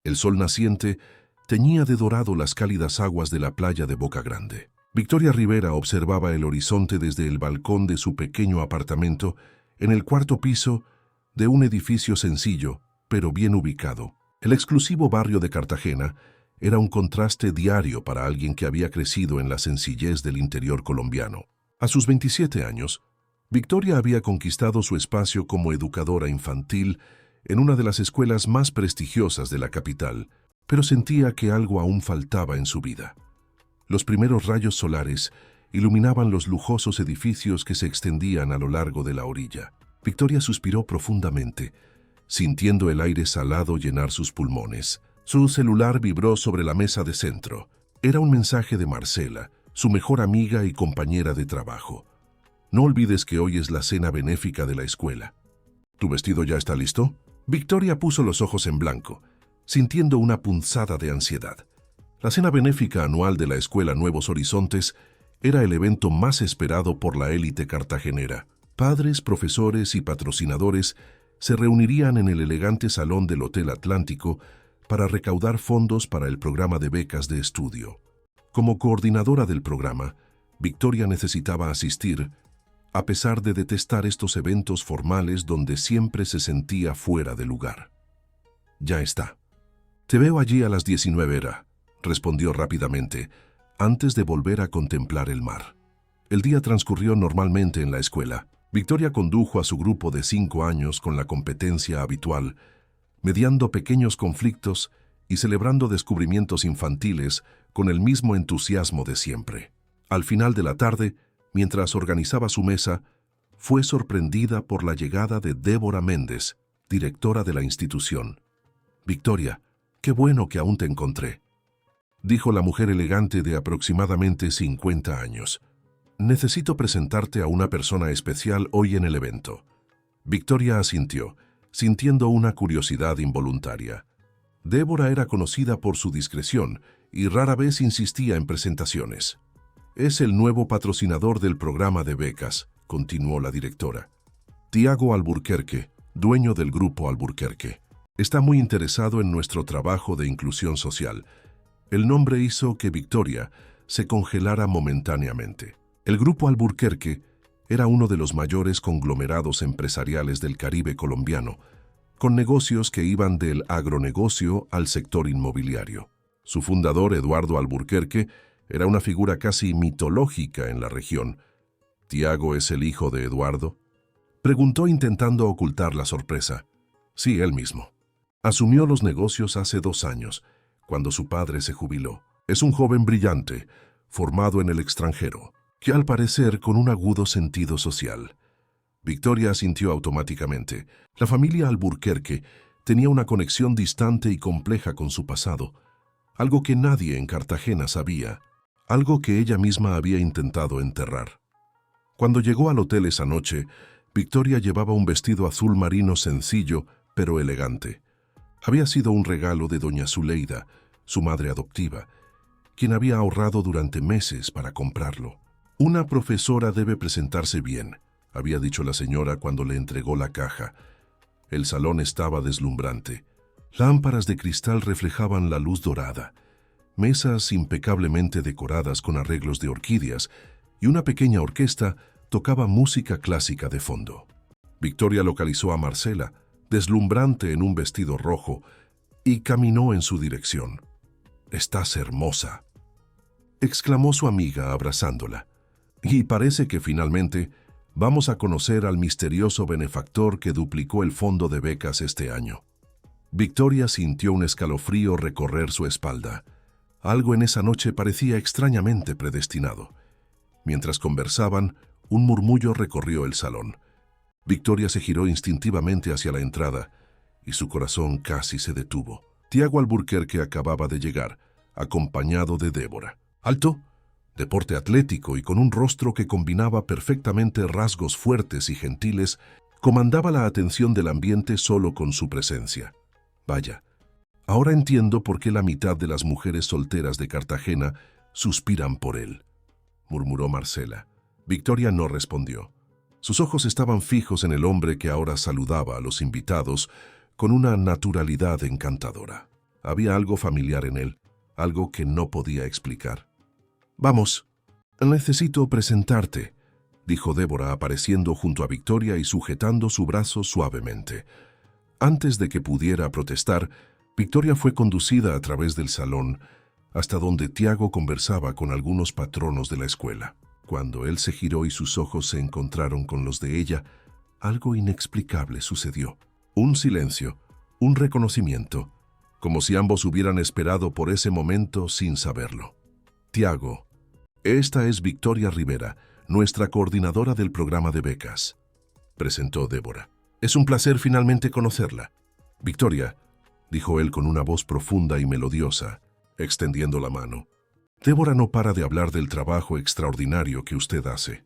El sol naciente teñía de dorado las cálidas aguas de la playa de Boca Grande. Victoria Rivera observaba el horizonte desde el balcón de su pequeño apartamento en el cuarto piso de un edificio sencillo, pero bien ubicado. El exclusivo barrio de Cartagena era un contraste diario para alguien que había crecido en la sencillez del interior colombiano. A sus 27 años, Victoria había conquistado su espacio como educadora infantil en una de las escuelas más prestigiosas de la capital, pero sentía que algo aún faltaba en su vida. Los primeros rayos solares iluminaban los lujosos edificios que se extendían a lo largo de la orilla. Victoria suspiró profundamente, sintiendo el aire salado llenar sus pulmones. Su celular vibró sobre la mesa de centro. Era un mensaje de Marcela, su mejor amiga y compañera de trabajo. No olvides que hoy es la cena benéfica de la escuela. ¿Tu vestido ya está listo? Victoria puso los ojos en blanco, sintiendo una punzada de ansiedad. La cena benéfica anual de la Escuela Nuevos Horizontes era el evento más esperado por la élite cartagenera. Padres, profesores y patrocinadores se reunirían en el elegante salón del Hotel Atlántico para recaudar fondos para el programa de becas de estudio. Como coordinadora del programa, Victoria necesitaba asistir, a pesar de detestar estos eventos formales donde siempre se sentía fuera de lugar. Ya está. Te veo allí a las 19 horas, respondió rápidamente, antes de volver a contemplar el mar. El día transcurrió normalmente en la escuela. Victoria condujo a su grupo de 5 años con la competencia habitual, mediando pequeños conflictos y celebrando descubrimientos infantiles con el mismo entusiasmo de siempre. Al final de la tarde, mientras organizaba su mesa, fue sorprendida por la llegada de Débora Méndez, directora de la institución. «Victoria, qué bueno que aún te encontré», dijo la mujer elegante de aproximadamente 50 años. «Necesito presentarte a una persona especial hoy en el evento». Victoria asintió, sintiendo una curiosidad involuntaria. Débora era conocida por su discreción y rara vez insistía en presentaciones. «Es el nuevo patrocinador del programa de becas», continuó la directora. «Tiago Alburquerque, dueño del Grupo Alburquerque. Está muy interesado en nuestro trabajo de inclusión social». El nombre hizo que Victoria se congelara momentáneamente. El Grupo Alburquerque era uno de los mayores conglomerados empresariales del Caribe colombiano, con negocios que iban del agronegocio al sector inmobiliario. Su fundador, Eduardo Alburquerque, era una figura casi mitológica en la región. «¿Tiago es el hijo de Eduardo?», preguntó intentando ocultar la sorpresa. «Sí, él mismo. Asumió los negocios hace 2 años, cuando su padre se jubiló. Es un joven brillante, formado en el extranjero, que al parecer con un agudo sentido social». Victoria asintió automáticamente. La familia Alburquerque tenía una conexión distante y compleja con su pasado, algo que nadie en Cartagena sabía, algo que ella misma había intentado enterrar. Cuando llegó al hotel esa noche, Victoria llevaba un vestido azul marino sencillo, pero elegante. Había sido un regalo de doña Zuleida, su madre adoptiva, quien había ahorrado durante meses para comprarlo. «Una profesora debe presentarse bien», había dicho la señora cuando le entregó la caja. El salón estaba deslumbrante. Lámparas de cristal reflejaban la luz dorada, mesas impecablemente decoradas con arreglos de orquídeas y una pequeña orquesta tocaba música clásica de fondo. Victoria localizó a Marcela, deslumbrante en un vestido rojo, y caminó en su dirección. «Estás hermosa», exclamó su amiga abrazándola. «Y parece que finalmente vamos a conocer al misterioso benefactor que duplicó el fondo de becas este año». Victoria sintió un escalofrío recorrer su espalda. Algo en esa noche parecía extrañamente predestinado. Mientras conversaban, un murmullo recorrió el salón. Victoria se giró instintivamente hacia la entrada y su corazón casi se detuvo. Tiago Alburquerque acababa de llegar, acompañado de Débora. Alto, de porte atlético y con un rostro que combinaba perfectamente rasgos fuertes y gentiles, comandaba la atención del ambiente solo con su presencia. «Vaya, ahora entiendo por qué la mitad de las mujeres solteras de Cartagena suspiran por él», murmuró Marcela. Victoria no respondió. Sus ojos estaban fijos en el hombre que ahora saludaba a los invitados con una naturalidad encantadora. Había algo familiar en él, algo que no podía explicar. «Vamos, necesito presentarte», dijo Débora apareciendo junto a Victoria y sujetando su brazo suavemente. Antes de que pudiera protestar, Victoria fue conducida a través del salón hasta donde Tiago conversaba con algunos patronos de la escuela. Cuando él se giró y sus ojos se encontraron con los de ella, algo inexplicable sucedió. Un silencio, un reconocimiento, como si ambos hubieran esperado por ese momento sin saberlo. «Tiago, esta es Victoria Rivera, nuestra coordinadora del programa de becas», presentó Débora. «Es un placer finalmente conocerla». «Victoria», dijo él con una voz profunda y melodiosa, extendiendo la mano. «Débora no para de hablar del trabajo extraordinario que usted hace».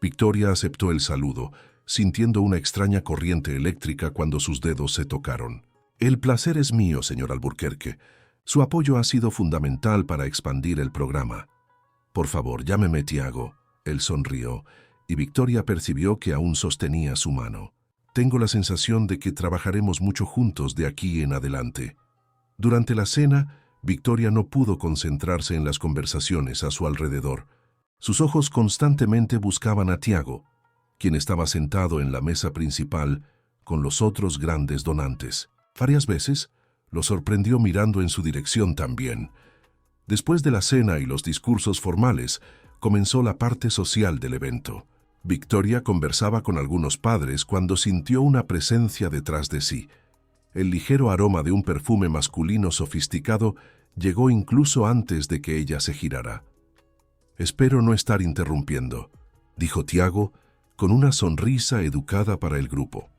Victoria aceptó el saludo, sintiendo una extraña corriente eléctrica cuando sus dedos se tocaron. «El placer es mío, señor Alburquerque. Su apoyo ha sido fundamental para expandir el programa. Por favor, llámeme Tiago». Él sonrió, y Victoria percibió que aún sostenía su mano. «Tengo la sensación de que trabajaremos mucho juntos de aquí en adelante». Durante la cena, Victoria no pudo concentrarse en las conversaciones a su alrededor. Sus ojos constantemente buscaban a Tiago, quien estaba sentado en la mesa principal con los otros grandes donantes. Varias veces lo sorprendió mirando en su dirección también. Después de la cena y los discursos formales, comenzó la parte social del evento. Victoria conversaba con algunos padres cuando sintió una presencia detrás de sí. El ligero aroma de un perfume masculino sofisticado llegó incluso antes de que ella se girara. «Espero no estar interrumpiendo», dijo Tiago, con una sonrisa educada para el grupo.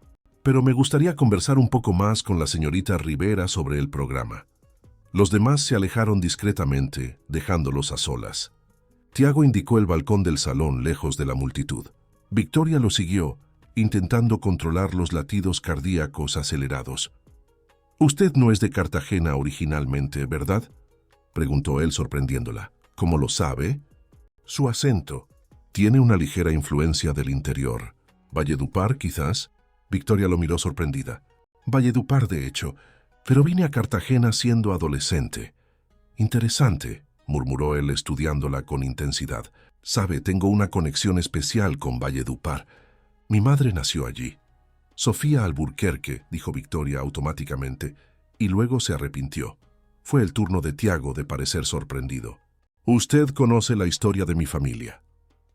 «Pero me gustaría conversar un poco más con la señorita Rivera sobre el programa». Los demás se alejaron discretamente, dejándolos a solas. Tiago indicó el balcón del salón lejos de la multitud. Victoria lo siguió, intentando controlar los latidos cardíacos acelerados. «Usted no es de Cartagena originalmente, ¿verdad?», preguntó él sorprendiéndola. «¿Cómo lo sabe?» «Su acento tiene una ligera influencia del interior. Valledupar, quizás». Victoria lo miró sorprendida. «Valledupar, de hecho, pero vine a Cartagena siendo adolescente». «Interesante», murmuró él estudiándola con intensidad. «Sabe, tengo una conexión especial con Valledupar. Mi madre nació allí». «Sofía Alburquerque», dijo Victoria automáticamente, y luego se arrepintió. Fue el turno de Tiago de parecer sorprendido. «Usted conoce la historia de mi familia.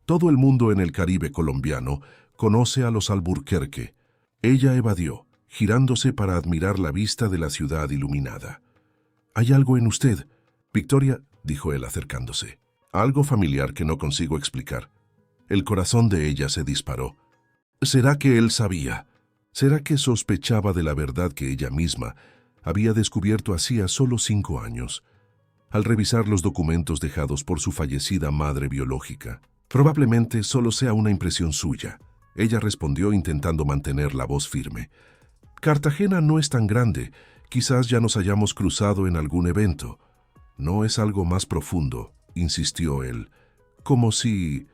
Todo el mundo en el Caribe colombiano conoce a los Alburquerque». Ella evadió, girándose para admirar la vista de la ciudad iluminada. «Hay algo en usted, Victoria», dijo él acercándose. «Algo familiar que no consigo explicar». El corazón de ella se disparó. ¿Será que él sabía? ¿Será que sospechaba de la verdad que ella misma había descubierto hacía solo 5 años, al revisar los documentos dejados por su fallecida madre biológica? «Probablemente solo sea una impresión suya», ella respondió intentando mantener la voz firme. «Cartagena no es tan grande, quizás ya nos hayamos cruzado en algún evento». «No es algo más profundo», insistió él, «como si...»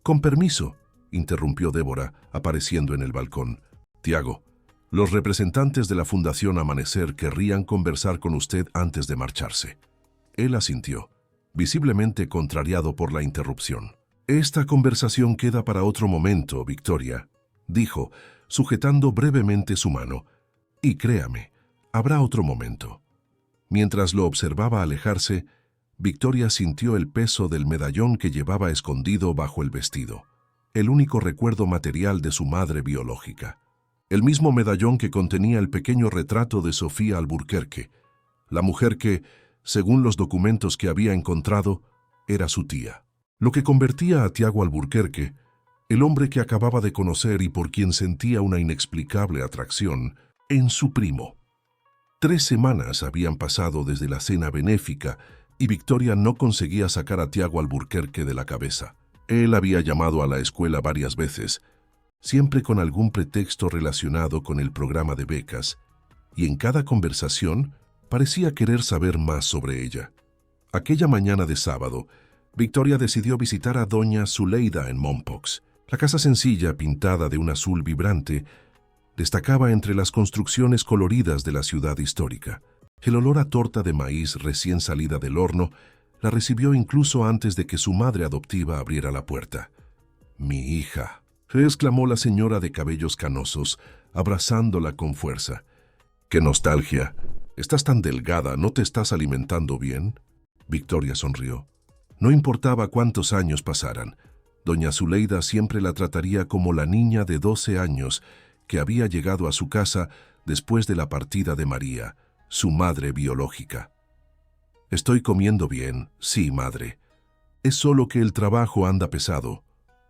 «Con permiso», interrumpió Débora, apareciendo en el balcón. «Tiago, los representantes de la Fundación Amanecer querrían conversar con usted antes de marcharse». Él asintió, visiblemente contrariado por la interrupción. «Esta conversación queda para otro momento, Victoria», dijo, sujetando brevemente su mano. «Y créame, habrá otro momento». Mientras lo observaba alejarse, Victoria sintió el peso del medallón que llevaba escondido bajo el vestido, el único recuerdo material de su madre biológica. El mismo medallón que contenía el pequeño retrato de Sofía Alburquerque, la mujer que, según los documentos que había encontrado, era su tía. Lo que convertía a Tiago Alburquerque, el hombre que acababa de conocer y por quien sentía una inexplicable atracción, en su primo. 3 semanas habían pasado desde la cena benéfica y Victoria no conseguía sacar a Tiago Alburquerque de la cabeza. Él había llamado a la escuela varias veces, siempre con algún pretexto relacionado con el programa de becas, y en cada conversación parecía querer saber más sobre ella. Aquella mañana de sábado, Victoria decidió visitar a doña Zuleida en Mompox. La casa sencilla, pintada de un azul vibrante, destacaba entre las construcciones coloridas de la ciudad histórica. El olor a torta de maíz recién salida del horno la recibió incluso antes de que su madre adoptiva abriera la puerta. «Mi hija», exclamó la señora de cabellos canosos, abrazándola con fuerza. «¡Qué nostalgia! Estás tan delgada, ¿no te estás alimentando bien?». Victoria sonrió. No importaba cuántos años pasaran, doña Zuleida siempre la trataría como la niña de 12 años que había llegado a su casa después de la partida de María, su madre biológica. «Estoy comiendo bien, sí, madre. Es solo que el trabajo anda pesado».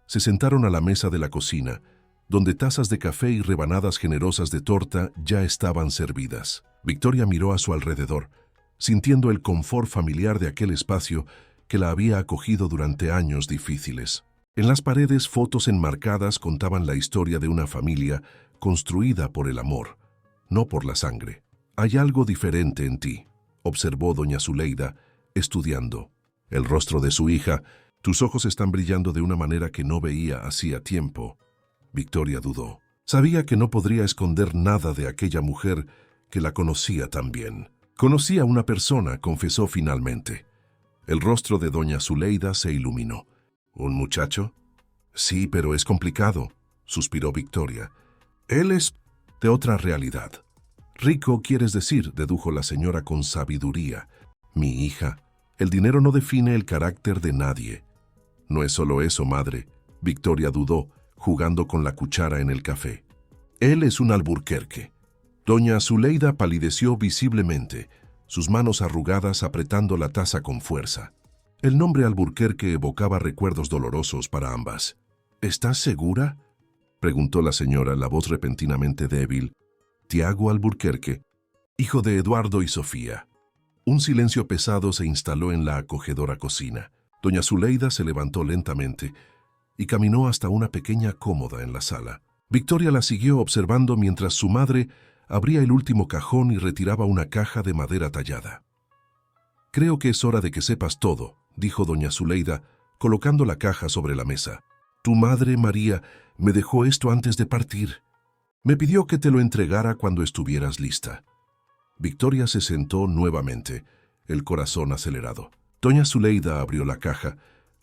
Se sentaron a la mesa de la cocina, donde tazas de café y rebanadas generosas de torta ya estaban servidas. Victoria miró a su alrededor, sintiendo el confort familiar de aquel espacio que la había acogido durante años difíciles. En las paredes, fotos enmarcadas contaban la historia de una familia construida por el amor, no por la sangre. «Hay algo diferente en ti», observó doña Zuleida, estudiando el rostro de su hija. «Tus ojos están brillando de una manera que no veía hacía tiempo». Victoria dudó. Sabía que no podría esconder nada de aquella mujer que la conocía tan bien. «Conocí a una persona», confesó finalmente. El rostro de doña Zuleida se iluminó. «¿Un muchacho?». «Sí, pero es complicado», suspiró Victoria. «Él es de otra realidad». «Rico, quieres decir», dedujo la señora con sabiduría. «Mi hija, el dinero no define el carácter de nadie». «No es solo eso, madre», Victoria dudó, jugando con la cuchara en el café. «Él es un Alburquerque». Doña Zuleida palideció visiblemente, sus manos arrugadas apretando la taza con fuerza. El nombre Alburquerque evocaba recuerdos dolorosos para ambas. «¿Estás segura?», preguntó la señora, la voz repentinamente débil. «Tiago Alburquerque, hijo de Eduardo y Sofía». Un silencio pesado se instaló en la acogedora cocina. Doña Zuleida se levantó lentamente y caminó hasta una pequeña cómoda en la sala. Victoria la siguió observando mientras su madre abría el último cajón y retiraba una caja de madera tallada. «Creo que es hora de que sepas todo», dijo doña Zuleida, colocando la caja sobre la mesa. «Tu madre, María, me dejó esto antes de partir. Me pidió que te lo entregara cuando estuvieras lista». Victoria se sentó nuevamente, el corazón acelerado. Doña Zuleida abrió la caja,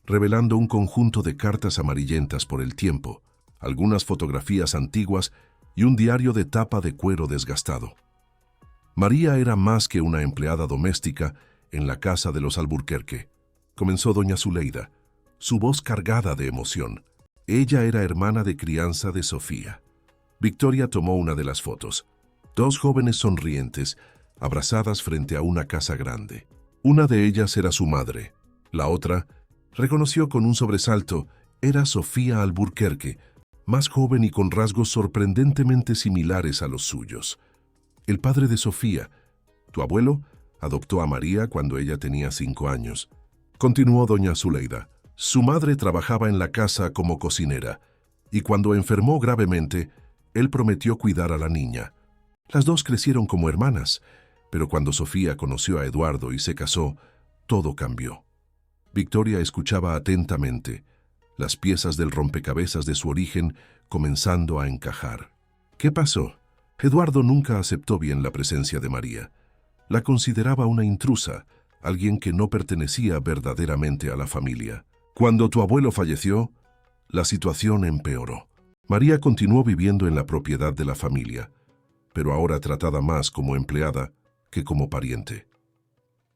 revelando un conjunto de cartas amarillentas por el tiempo, algunas fotografías antiguas y un diario de tapa de cuero desgastado. María era más que una empleada doméstica en la casa de los Alburquerque, comenzó doña Zuleida, su voz cargada de emoción. Ella era hermana de crianza de Sofía. Victoria tomó una de las fotos. Dos jóvenes sonrientes, abrazadas frente a una casa grande. Una de ellas era su madre. La otra, reconoció con un sobresalto, era Sofía Alburquerque, más joven y con rasgos sorprendentemente similares a los suyos. El padre de Sofía, tu abuelo, adoptó a María cuando ella tenía 5 años. Continuó doña Zuleida. Su madre trabajaba en la casa como cocinera, y cuando enfermó gravemente, él prometió cuidar a la niña. Las dos crecieron como hermanas, pero cuando Sofía conoció a Eduardo y se casó, todo cambió. Victoria escuchaba atentamente, las piezas del rompecabezas de su origen comenzando a encajar. ¿Qué pasó? Eduardo nunca aceptó bien la presencia de María. La consideraba una intrusa, alguien que no pertenecía verdaderamente a la familia. Cuando tu abuelo falleció, la situación empeoró. María continuó viviendo en la propiedad de la familia, pero ahora tratada más como empleada que como pariente.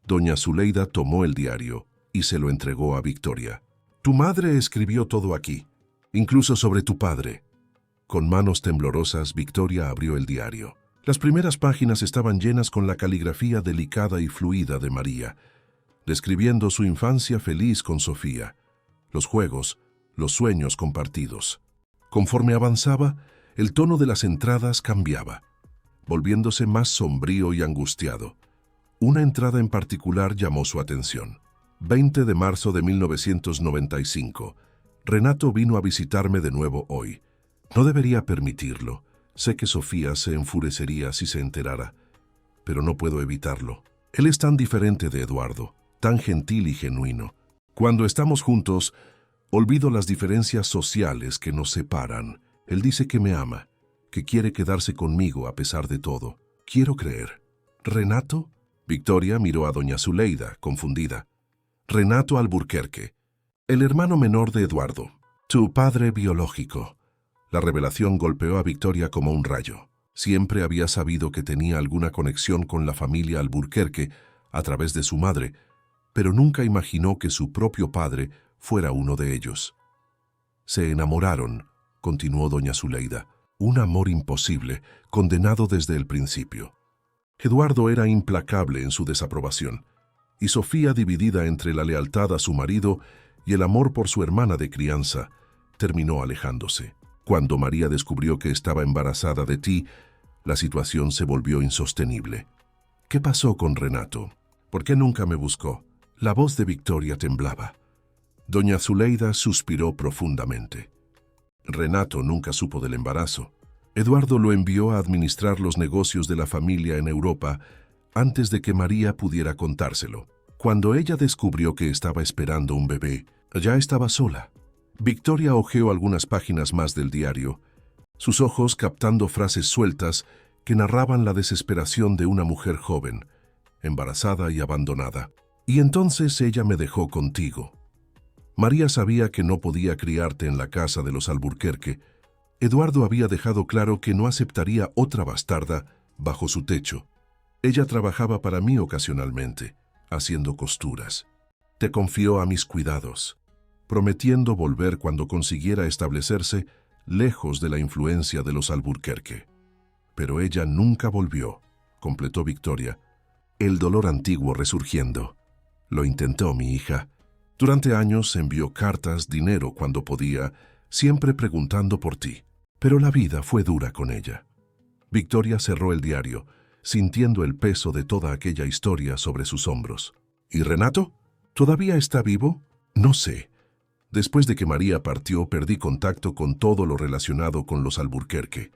Doña Zuleida tomó el diario y se lo entregó a Victoria. Tu madre escribió todo aquí, incluso sobre tu padre. Con manos temblorosas, Victoria abrió el diario. Las primeras páginas estaban llenas con la caligrafía delicada y fluida de María, describiendo su infancia feliz con Sofía, los juegos, los sueños compartidos. Conforme avanzaba, el tono de las entradas cambiaba, volviéndose más sombrío y angustiado. Una entrada en particular llamó su atención. 20 de marzo de 1995. Renato vino a visitarme de nuevo hoy. No debería permitirlo. Sé que Sofía se enfurecería si se enterara, pero no puedo evitarlo. Él es tan diferente de Eduardo, tan gentil y genuino. Cuando estamos juntos, olvido las diferencias sociales que nos separan. Él dice que me ama, que quiere quedarse conmigo a pesar de todo. Quiero creer. ¿Renato? Victoria miró a doña Zuleida, confundida. Renato Alburquerque, el hermano menor de Eduardo, tu padre biológico. La revelación golpeó a Victoria como un rayo. Siempre había sabido que tenía alguna conexión con la familia Alburquerque a través de su madre, pero nunca imaginó que su propio padre fuera uno de ellos. Se enamoraron, continuó doña Zuleida, un amor imposible, condenado desde el principio. Eduardo era implacable en su desaprobación, y Sofía, dividida entre la lealtad a su marido y el amor por su hermana de crianza, terminó alejándose. Cuando María descubrió que estaba embarazada de ti, la situación se volvió insostenible. ¿Qué pasó con Renato? ¿Por qué nunca me buscó? La voz de Victoria temblaba. Doña Zuleida suspiró profundamente. Renato nunca supo del embarazo. Eduardo lo envió a administrar los negocios de la familia en Europa antes de que María pudiera contárselo. Cuando ella descubrió que estaba esperando un bebé, ya estaba sola. Victoria hojeó algunas páginas más del diario, sus ojos captando frases sueltas que narraban la desesperación de una mujer joven, embarazada y abandonada. Y entonces ella me dejó contigo. María sabía que no podía criarte en la casa de los Alburquerque. Eduardo había dejado claro que no aceptaría otra bastarda bajo su techo. Ella trabajaba para mí ocasionalmente, haciendo costuras. Te confió a mis cuidados, prometiendo volver cuando consiguiera establecerse lejos de la influencia de los Alburquerque. Pero ella nunca volvió, completó Victoria, el dolor antiguo resurgiendo. Lo intentó mi hija. Durante años envió cartas, dinero cuando podía, siempre preguntando por ti. Pero la vida fue dura con ella. Victoria cerró el diario, sintiendo el peso de toda aquella historia sobre sus hombros. ¿Y Renato? ¿Todavía está vivo? No sé. Después de que María partió, perdí contacto con todo lo relacionado con los Alburquerque.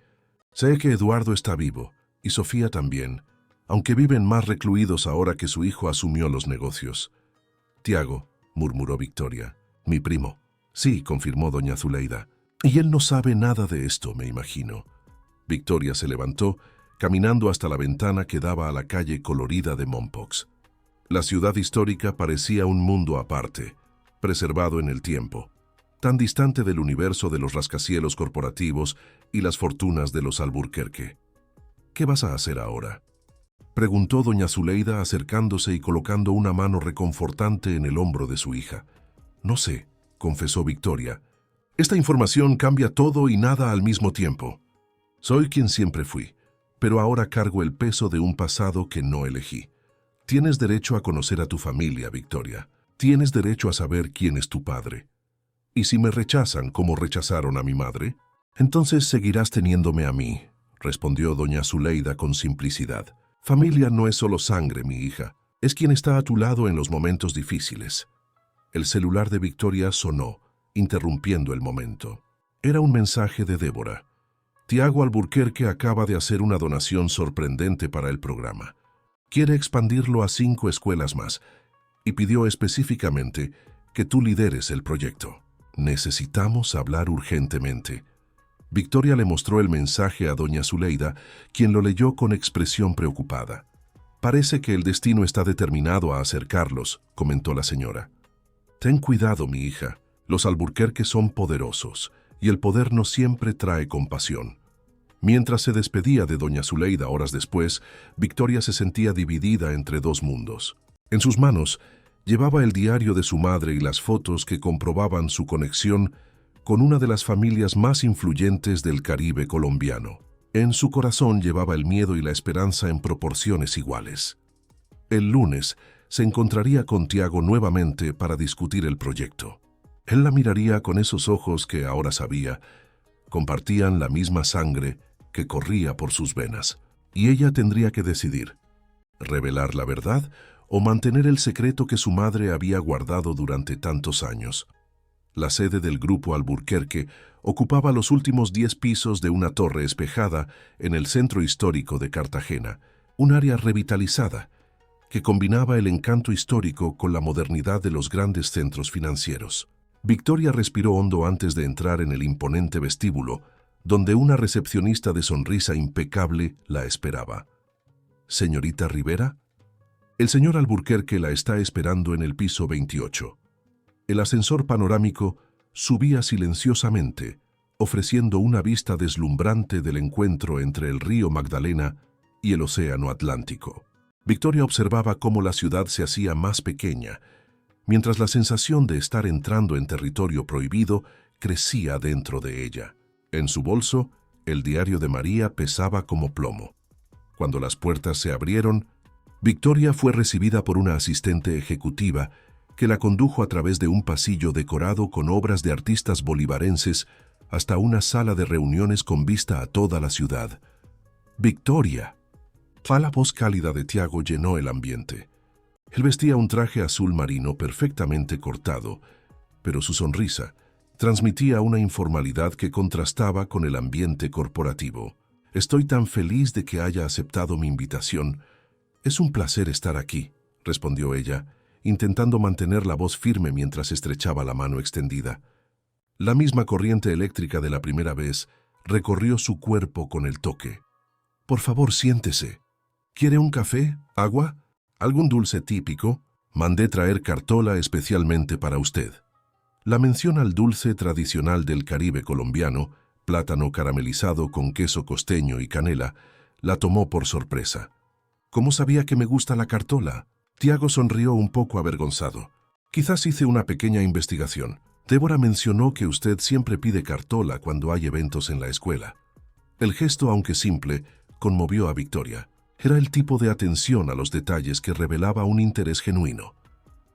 Sé que Eduardo está vivo, y Sofía también, aunque viven más recluidos ahora que su hijo asumió los negocios. Tiago, murmuró Victoria. Mi primo. Sí, confirmó doña Zuleida. Y él no sabe nada de esto, me imagino. Victoria se levantó, caminando hasta la ventana que daba a la calle colorida de Mompox. La ciudad histórica parecía un mundo aparte, preservado en el tiempo, tan distante del universo de los rascacielos corporativos y las fortunas de los Alburquerque. ¿Qué vas a hacer ahora?, preguntó doña Zuleida acercándose y colocando una mano reconfortante en el hombro de su hija. No sé, confesó Victoria. Esta información cambia todo y nada al mismo tiempo. Soy quien siempre fui, pero ahora cargo el peso de un pasado que no elegí. Tienes derecho a conocer a tu familia, Victoria. Tienes derecho a saber quién es tu padre. ¿Y si me rechazan como rechazaron a mi madre? Entonces seguirás teniéndome a mí, respondió doña Zuleida con simplicidad. Familia no es solo sangre, mi hija. Es quien está a tu lado en los momentos difíciles. El celular de Victoria sonó, interrumpiendo el momento. Era un mensaje de Débora. Tiago Alburquerque acaba de hacer una donación sorprendente para el programa. Quiere expandirlo a 5 escuelas más y pidió específicamente que tú lideres el proyecto. Necesitamos hablar urgentemente. Victoria le mostró el mensaje a doña Zuleida, quien lo leyó con expresión preocupada. Parece que el destino está determinado a acercarlos, comentó la señora. Ten cuidado, mi hija. Los Alburquerque son poderosos, y el poder no siempre trae compasión. Mientras se despedía de doña Zuleida horas después, Victoria se sentía dividida entre dos mundos. En sus manos llevaba el diario de su madre y las fotos que comprobaban su conexión con una de las familias más influyentes del Caribe colombiano. En su corazón llevaba el miedo y la esperanza en proporciones iguales. El lunes se encontraría con Tiago nuevamente para discutir el proyecto. Él la miraría con esos ojos que ahora sabía compartían la misma sangre que corría por sus venas, y ella tendría que decidir: revelar la verdad o mantener el secreto que su madre había guardado durante tantos años. La sede del grupo Alburquerque ocupaba los últimos 10 pisos de una torre espejada en el centro histórico de Cartagena, un área revitalizada que combinaba el encanto histórico con la modernidad de los grandes centros financieros. Victoria respiró hondo antes de entrar en el imponente vestíbulo, donde una recepcionista de sonrisa impecable la esperaba. «¿Señorita Rivera?». El señor Alburquerque la está esperando en el piso 28. El ascensor panorámico subía silenciosamente, ofreciendo una vista deslumbrante del encuentro entre el río Magdalena y el océano Atlántico. Victoria observaba cómo la ciudad se hacía más pequeña, mientras la sensación de estar entrando en territorio prohibido crecía dentro de ella. En su bolso, el diario de María pesaba como plomo. Cuando las puertas se abrieron, Victoria fue recibida por una asistente ejecutiva que la condujo a través de un pasillo decorado con obras de artistas bolivarenses hasta una sala de reuniones con vista a toda la ciudad. ¡Victoria! La voz cálida de Tiago llenó el ambiente. Él vestía un traje azul marino perfectamente cortado, pero su sonrisa transmitía una informalidad que contrastaba con el ambiente corporativo. «Estoy tan feliz de que haya aceptado mi invitación. Es un placer estar aquí», respondió ella, intentando mantener la voz firme mientras estrechaba la mano extendida. La misma corriente eléctrica de la primera vez recorrió su cuerpo con el toque. «Por favor, siéntese. ¿Quiere un café? ¿Agua? ¿Algún dulce típico? Mandé traer cartola especialmente para usted». La mención al dulce tradicional del Caribe colombiano, plátano caramelizado con queso costeño y canela, la tomó por sorpresa. «¿Cómo sabía que me gusta la cartola?». Tiago sonrió un poco avergonzado. «Quizás hice una pequeña investigación. Débora mencionó que usted siempre pide cartola cuando hay eventos en la escuela». El gesto, aunque simple, conmovió a Victoria. Era el tipo de atención a los detalles que revelaba un interés genuino.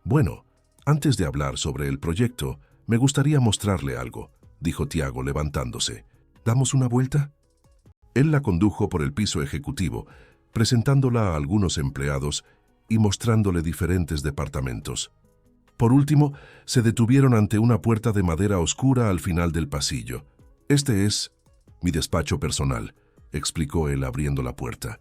«Bueno, antes de hablar sobre el proyecto, me gustaría mostrarle algo», dijo Tiago levantándose. «¿Damos una vuelta?». Él la condujo por el piso ejecutivo, presentándola a algunos empleados y mostrándole diferentes departamentos. Por último, se detuvieron ante una puerta de madera oscura al final del pasillo. «Este es mi despacho personal», explicó él abriendo la puerta.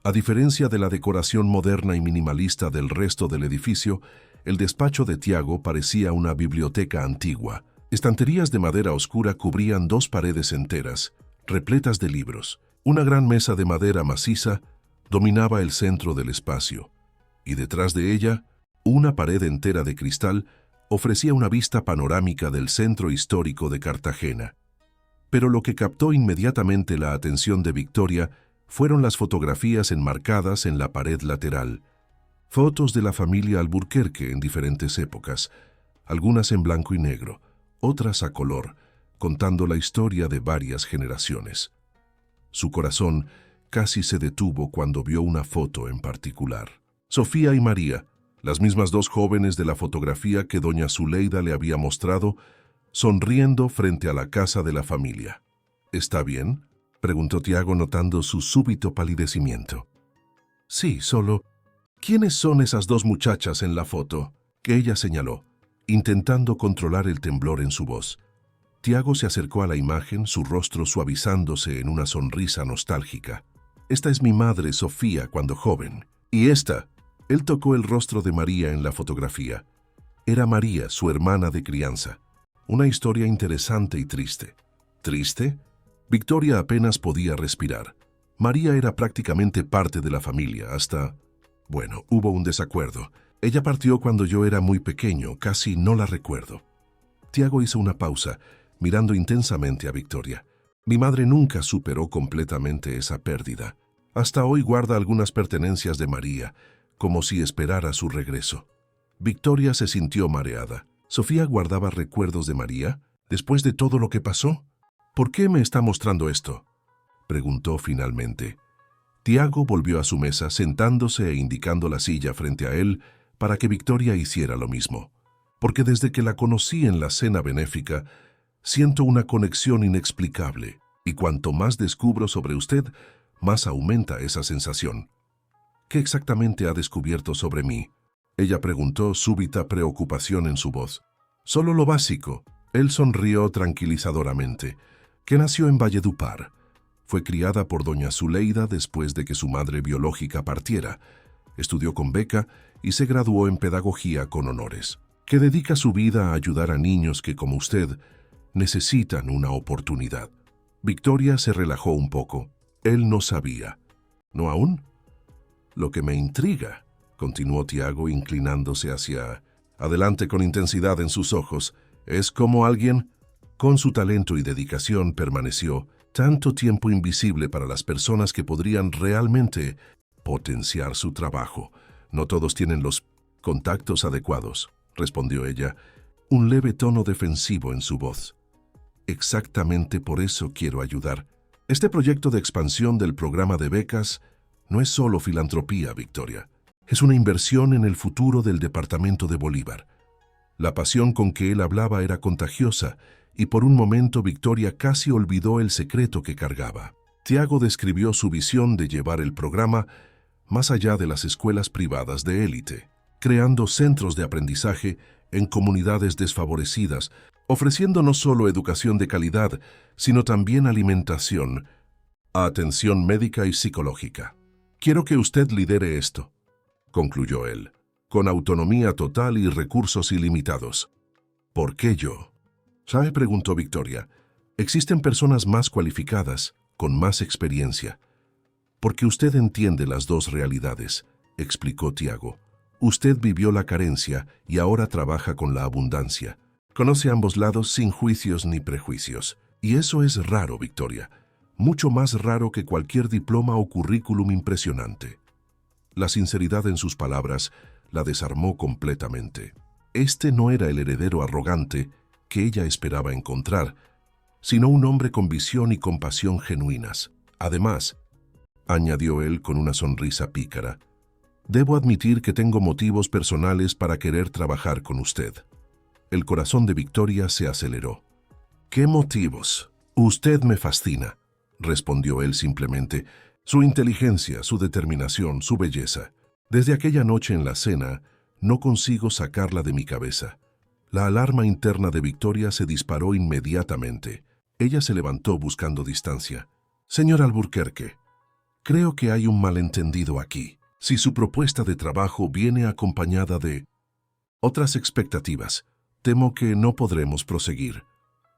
A diferencia de la decoración moderna y minimalista del resto del edificio, el despacho de Tiago parecía una biblioteca antigua. Estanterías de madera oscura cubrían 2 paredes enteras, repletas de libros. Una gran mesa de madera maciza dominaba el centro del espacio, y detrás de ella, una pared entera de cristal ofrecía una vista panorámica del centro histórico de Cartagena. Pero lo que captó inmediatamente la atención de Victoria fueron las fotografías enmarcadas en la pared lateral. Fotos de la familia Alburquerque en diferentes épocas, algunas en blanco y negro, otras a color, contando la historia de varias generaciones. Su corazón casi se detuvo cuando vio una foto en particular. Sofía y María, las mismas 2 jóvenes de la fotografía que doña Zuleida le había mostrado, sonriendo frente a la casa de la familia. «¿Está bien?», preguntó Tiago notando su súbito palidecimiento. «Sí, solo... ¿Quiénes son esas 2 muchachas en la foto?», que ella señaló, intentando controlar el temblor en su voz. Tiago se acercó a la imagen, su rostro suavizándose en una sonrisa nostálgica. «Esta es mi madre, Sofía, cuando joven. Y esta...». Él tocó el rostro de María en la fotografía. Era María, su hermana de crianza. Una historia interesante y triste. ¿Triste? Victoria apenas podía respirar. María era prácticamente parte de la familia hasta... Bueno, hubo un desacuerdo. Ella partió cuando yo era muy pequeño, casi no la recuerdo. Tiago hizo una pausa, mirando intensamente a Victoria. Mi madre nunca superó completamente esa pérdida. Hasta hoy guarda algunas pertenencias de María, como si esperara su regreso. Victoria se sintió mareada. ¿Sofía guardaba recuerdos de María después de todo lo que pasó? ¿Por qué me está mostrando esto?, preguntó finalmente. Tiago volvió a su mesa, sentándose e indicando la silla frente a él para que Victoria hiciera lo mismo. «Porque desde que la conocí en la cena benéfica, siento una conexión inexplicable, y cuanto más descubro sobre usted, más aumenta esa sensación». «¿Qué exactamente ha descubierto sobre mí?», ella preguntó, súbita preocupación en su voz. «Solo lo básico». Él sonrió tranquilizadoramente. «Que nació en Valledupar. Fue criada por doña Zuleida después de que su madre biológica partiera. Estudió con beca y se graduó en pedagogía con honores. Que dedica su vida a ayudar a niños que, como usted, necesitan una oportunidad». Victoria se relajó un poco. Él no sabía. «¿No aún?». «Lo que me intriga continuó Tiago inclinándose hacia adelante con intensidad en sus ojos, es como alguien, con su talento y dedicación, permaneció tanto tiempo invisible para las personas que podrían realmente potenciar su trabajo. No todos tienen los contactos adecuados, respondió ella, un leve tono defensivo en su voz. Exactamente por eso quiero ayudar. Este proyecto de expansión del programa de becas no es solo filantropía, Victoria. Es una inversión en el futuro del departamento de Bolívar. La pasión con que él hablaba era contagiosa, y por un momento Victoria casi olvidó el secreto que cargaba. Tiago describió su visión de llevar el programa más allá de las escuelas privadas de élite, creando centros de aprendizaje en comunidades desfavorecidas, ofreciendo no solo educación de calidad, sino también alimentación, atención médica y psicológica. Quiero que usted lidere esto, concluyó él, con autonomía total y recursos ilimitados. ¿Por qué yo? ¿Sabe?, preguntó Victoria. Existen personas más cualificadas, con más experiencia. Porque usted entiende las dos realidades, explicó Tiago. Usted vivió la carencia y ahora trabaja con la abundancia. Conoce ambos lados sin juicios ni prejuicios. Y eso es raro, Victoria. Mucho más raro que cualquier diploma o currículum impresionante. La sinceridad en sus palabras la desarmó completamente. Este no era el heredero arrogante que ella esperaba encontrar, sino un hombre con visión y compasión genuinas. Además, añadió él con una sonrisa pícara, debo admitir que tengo motivos personales para querer trabajar con usted. El corazón de Victoria se aceleró. ¿Qué motivos? Usted me fascina, respondió él simplemente. Su inteligencia, su determinación, su belleza. Desde aquella noche en la cena, no consigo sacarla de mi cabeza. La alarma interna de Victoria se disparó inmediatamente. Ella se levantó buscando distancia. Señor Alburquerque, creo que hay un malentendido aquí. Si su propuesta de trabajo viene acompañada de otras expectativas, temo que no podremos proseguir.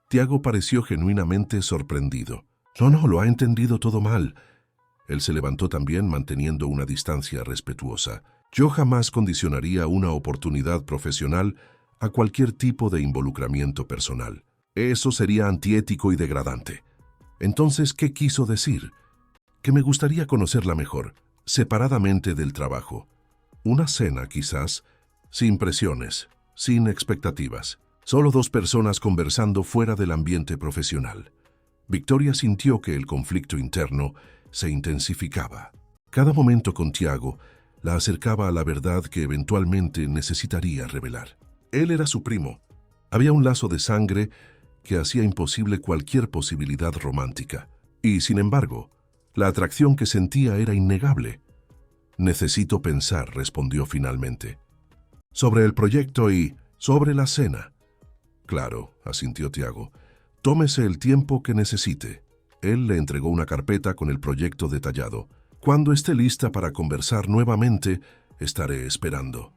Tiago pareció genuinamente sorprendido. No, lo ha entendido todo mal. Él se levantó también manteniendo una distancia respetuosa. Yo jamás condicionaría una oportunidad profesional a cualquier tipo de involucramiento personal. Eso sería antiético y degradante. Entonces, ¿qué quiso decir? Que me gustaría conocerla mejor, separadamente del trabajo. Una cena, quizás, sin presiones, sin expectativas. Solo dos personas conversando fuera del ambiente profesional. Victoria sintió que el conflicto interno se intensificaba. Cada momento con Tiago la acercaba a la verdad que eventualmente necesitaría revelar. Él era su primo. Había un lazo de sangre que hacía imposible cualquier posibilidad romántica. Y, sin embargo, la atracción que sentía era innegable. Necesito pensar, respondió finalmente. Sobre el proyecto y sobre la cena. Claro, asintió Tiago. Tómese el tiempo que necesite. Él le entregó una carpeta con el proyecto detallado. Cuando esté lista para conversar nuevamente, estaré esperando.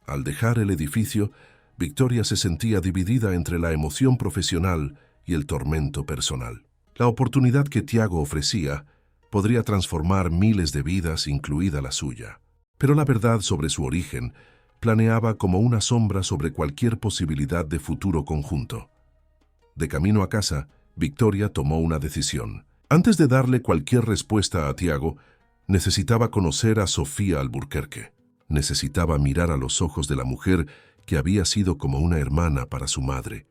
Al dejar el edificio, Victoria se sentía dividida entre la emoción profesional y el tormento personal. La oportunidad que Tiago ofrecía podría transformar miles de vidas, incluida la suya. Pero la verdad sobre su origen planeaba como una sombra sobre cualquier posibilidad de futuro conjunto. De camino a casa, Victoria tomó una decisión. Antes de darle cualquier respuesta a Tiago, necesitaba conocer a Sofía Alburquerque. Necesitaba mirar a los ojos de la mujer que había sido como una hermana para su madre,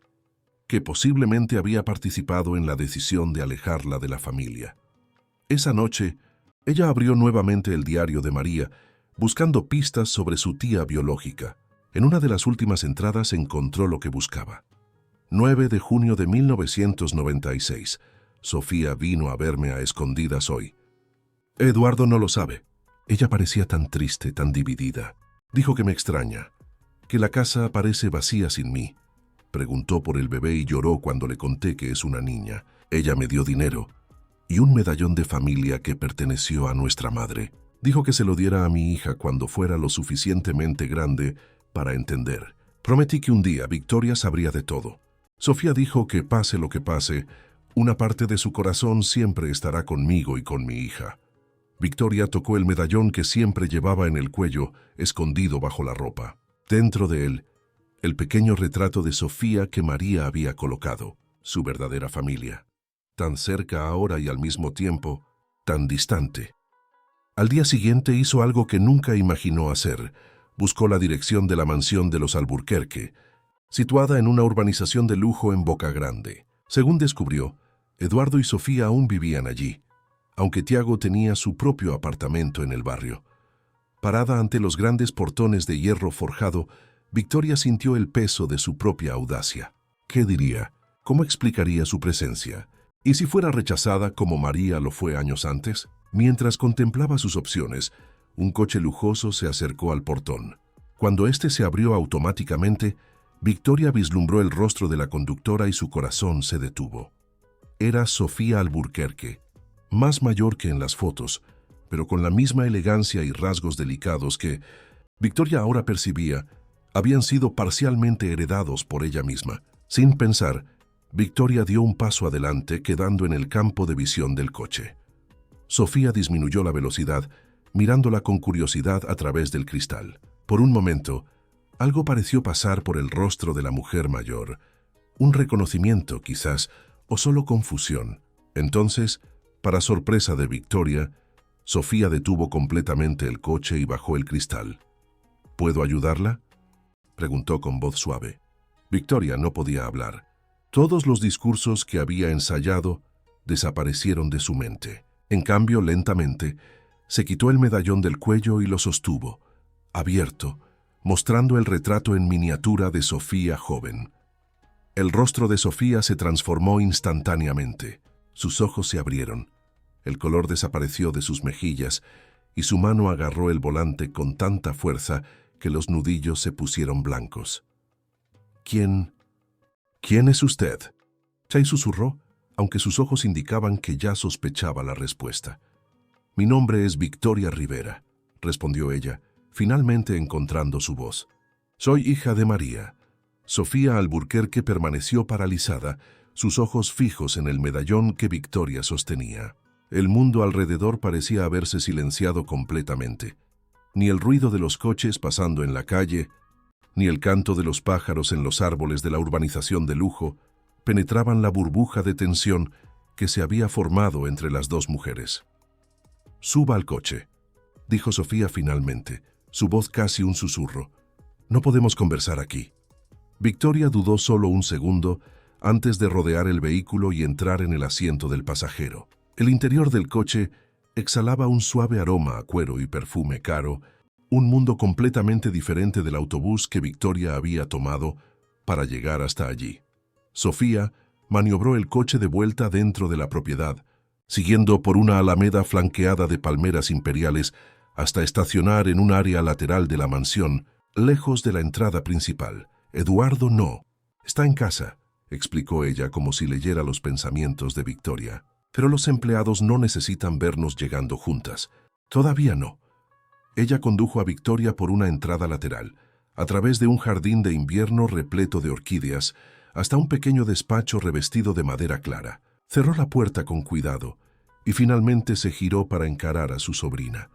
que posiblemente había participado en la decisión de alejarla de la familia. Esa noche, ella abrió nuevamente el diario de María, buscando pistas sobre su tía biológica. En una de las últimas entradas encontró lo que buscaba. 9 de junio de 1996. Sofía vino a verme a escondidas hoy. Eduardo no lo sabe. Ella parecía tan triste, tan dividida. Dijo que me extraña, que la casa parece vacía sin mí. Preguntó por el bebé y lloró cuando le conté que es una niña. Ella me dio dinero y un medallón de familia que perteneció a nuestra madre. Dijo que se lo diera a mi hija cuando fuera lo suficientemente grande para entender. Prometí que un día Victoria sabría de todo. Sofía dijo que pase lo que pase, una parte de su corazón siempre estará conmigo y con mi hija. Victoria tocó el medallón que siempre llevaba en el cuello, escondido bajo la ropa. Dentro de él, el pequeño retrato de Sofía que María había colocado, su verdadera familia. Tan cerca ahora y al mismo tiempo, tan distante. Al día siguiente hizo algo que nunca imaginó hacer. Buscó la dirección de la mansión de los Alburquerque, situada en una urbanización de lujo en Boca Grande. Según descubrió, Eduardo y Sofía aún vivían allí, aunque Tiago tenía su propio apartamento en el barrio. Parada ante los grandes portones de hierro forjado, Victoria sintió el peso de su propia audacia. ¿Qué diría? ¿Cómo explicaría su presencia? ¿Y si fuera rechazada como María lo fue años antes? Mientras contemplaba sus opciones, un coche lujoso se acercó al portón. Cuando éste se abrió automáticamente, Victoria vislumbró el rostro de la conductora y su corazón se detuvo. Era Sofía Alburquerque, más mayor que en las fotos, pero con la misma elegancia y rasgos delicados que, Victoria ahora percibía, habían sido parcialmente heredados por ella misma. Sin pensar, Victoria dio un paso adelante, quedando en el campo de visión del coche. Sofía disminuyó la velocidad, mirándola con curiosidad a través del cristal. Por un momento, algo pareció pasar por el rostro de la mujer mayor. Un reconocimiento, quizás, o solo confusión. Entonces, para sorpresa de Victoria, Sofía detuvo completamente el coche y bajó el cristal. ¿Puedo ayudarla?, preguntó con voz suave. Victoria no podía hablar. Todos los discursos que había ensayado desaparecieron de su mente. En cambio, lentamente, se quitó el medallón del cuello y lo sostuvo, abierto, mostrando el retrato en miniatura de Sofía joven. El rostro de Sofía se transformó instantáneamente. Sus ojos se abrieron, el color desapareció de sus mejillas y su mano agarró el volante con tanta fuerza que los nudillos se pusieron blancos. ¿Quién es usted?, Chay susurró, aunque sus ojos indicaban que ya sospechaba la respuesta. Mi nombre es Victoria Rivera, respondió ella, finalmente encontrando su voz. Soy hija de María. Sofía Alburquerque permaneció paralizada, sus ojos fijos en el medallón que Victoria sostenía. El mundo alrededor parecía haberse silenciado completamente. Ni el ruido de los coches pasando en la calle, ni el canto de los pájaros en los árboles de la urbanización de lujo penetraban la burbuja de tensión que se había formado entre las dos mujeres. «Suba al coche», dijo Sofía finalmente, su voz casi un susurro. «No podemos conversar aquí». Victoria dudó solo un segundo antes de rodear el vehículo y entrar en el asiento del pasajero. El interior del coche exhalaba un suave aroma a cuero y perfume caro, un mundo completamente diferente del autobús que Victoria había tomado para llegar hasta allí. Sofía maniobró el coche de vuelta dentro de la propiedad, siguiendo por una alameda flanqueada de palmeras imperiales hasta estacionar en un área lateral de la mansión, lejos de la entrada principal. «Eduardo no. Está en casa», explicó ella como si leyera los pensamientos de Victoria. «Pero los empleados no necesitan vernos llegando juntas. Todavía no». Ella condujo a Victoria por una entrada lateral, a través de un jardín de invierno repleto de orquídeas, hasta un pequeño despacho revestido de madera clara. Cerró la puerta con cuidado y finalmente se giró para encarar a su sobrina.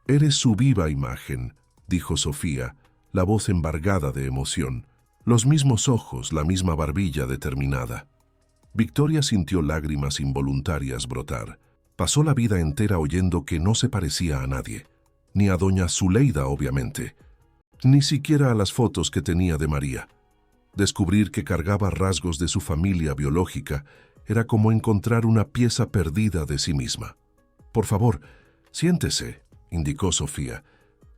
«Eres su viva imagen», dijo Sofía, la voz embargada de emoción. Los mismos ojos, la misma barbilla determinada. Victoria sintió lágrimas involuntarias brotar. Pasó la vida entera oyendo que no se parecía a nadie. Ni a doña Zuleida, obviamente. Ni siquiera a las fotos que tenía de María. Descubrir que cargaba rasgos de su familia biológica era como encontrar una pieza perdida de sí misma. «Por favor, siéntese», indicó Sofía,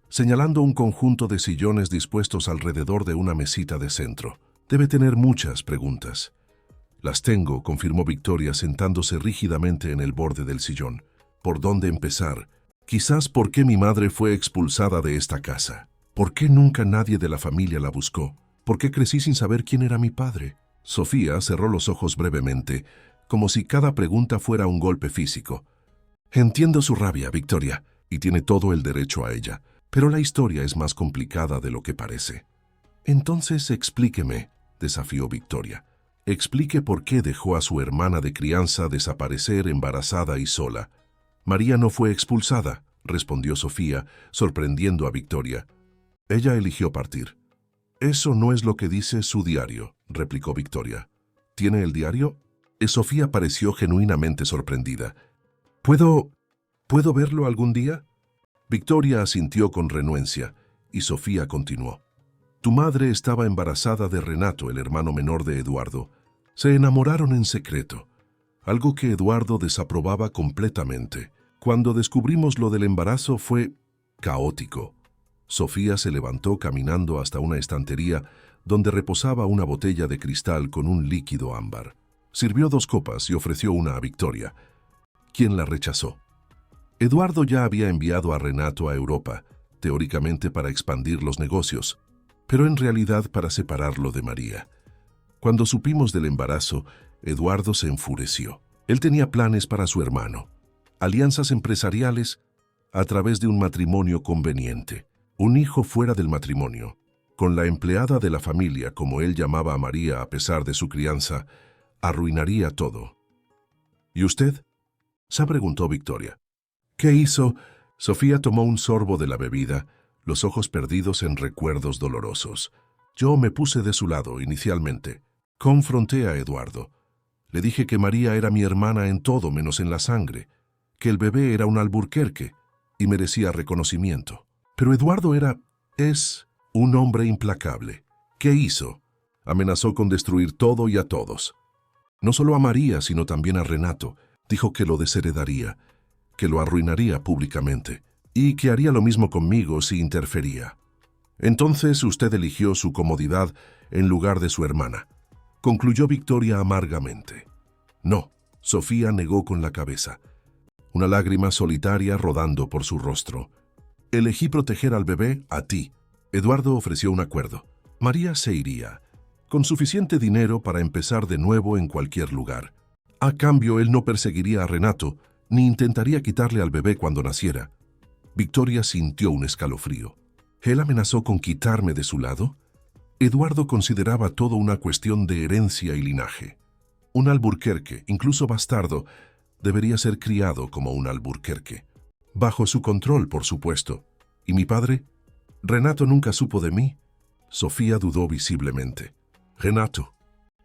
señalando un conjunto de sillones dispuestos alrededor de una mesita de centro. «Debe tener muchas preguntas». «Las tengo», confirmó Victoria sentándose rígidamente en el borde del sillón. «¿Por dónde empezar? Quizás por qué mi madre fue expulsada de esta casa. ¿Por qué nunca nadie de la familia la buscó? ¿Por qué crecí sin saber quién era mi padre?» Sofía cerró los ojos brevemente, como si cada pregunta fuera un golpe físico. «Entiendo su rabia, Victoria, y tiene todo el derecho a ella, pero la historia es más complicada de lo que parece». «Entonces explíqueme», desafió Victoria. «Explique por qué dejó a su hermana de crianza desaparecer embarazada y sola. María no fue expulsada, respondió Sofía, sorprendiendo a Victoria. Ella eligió partir. Eso no es lo que dice su diario, replicó Victoria. ¿Tiene el diario? Sofía pareció genuinamente sorprendida. ¿Puedo verlo algún día? Victoria asintió con renuencia, y Sofía continuó. Tu madre estaba embarazada de Renato, el hermano menor de Eduardo. Se enamoraron en secreto, algo que Eduardo desaprobaba completamente. Cuando descubrimos lo del embarazo fue caótico. Sofía se levantó caminando hasta una estantería donde reposaba una botella de cristal con un líquido ámbar. Sirvió 2 copas y ofreció una a Victoria, quien la rechazó. Eduardo ya había enviado a Renato a Europa, teóricamente para expandir los negocios, pero en realidad para separarlo de María. Cuando supimos del embarazo, Eduardo se enfureció. Él tenía planes para su hermano, alianzas empresariales a través de un matrimonio conveniente, un hijo fuera del matrimonio, con la empleada de la familia, como él llamaba a María a pesar de su crianza, arruinaría todo. ¿Y usted?, se preguntó Victoria. ¿Qué hizo? Sofía tomó un sorbo de la bebida, los ojos perdidos en recuerdos dolorosos. Yo me puse de su lado inicialmente. Confronté a Eduardo. Le dije que María era mi hermana en todo menos en la sangre, que el bebé era un Alburquerque y merecía reconocimiento. Pero Eduardo es un hombre implacable. ¿Qué hizo? Amenazó con destruir todo y a todos. No solo a María, sino también a Renato. Dijo que lo desheredaría, que lo arruinaría públicamente y que haría lo mismo conmigo si interfería. Entonces usted eligió su comodidad en lugar de su hermana, concluyó Victoria amargamente. No, Sofía negó con la cabeza, una lágrima solitaria rodando por su rostro. Elegí proteger al bebé a ti. Eduardo ofreció un acuerdo. María se iría, con suficiente dinero para empezar de nuevo en cualquier lugar. A cambio, él no perseguiría a Renato, ni intentaría quitarle al bebé cuando naciera. Victoria sintió un escalofrío. ¿Él amenazó con quitarme de su lado? Eduardo consideraba todo una cuestión de herencia y linaje. Un Alburquerque, incluso bastardo, debería ser criado como un Alburquerque. Bajo su control, por supuesto. ¿Y mi padre? Renato nunca supo de mí. Sofía dudó visiblemente. Renato.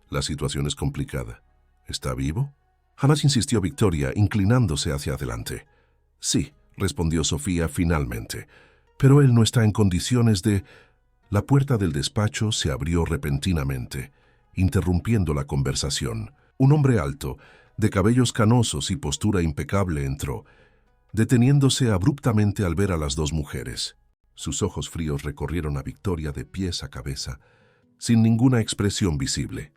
La situación es complicada. ¿Está vivo? Jamás insistió Victoria, inclinándose hacia adelante. Sí, respondió Sofía finalmente, pero él no está en condiciones de... La puerta del despacho se abrió repentinamente, interrumpiendo la conversación. Un hombre alto, de cabellos canosos y postura impecable, entró, deteniéndose abruptamente al ver a las 2 mujeres. Sus ojos fríos recorrieron a Victoria de pies a cabeza, sin ninguna expresión visible.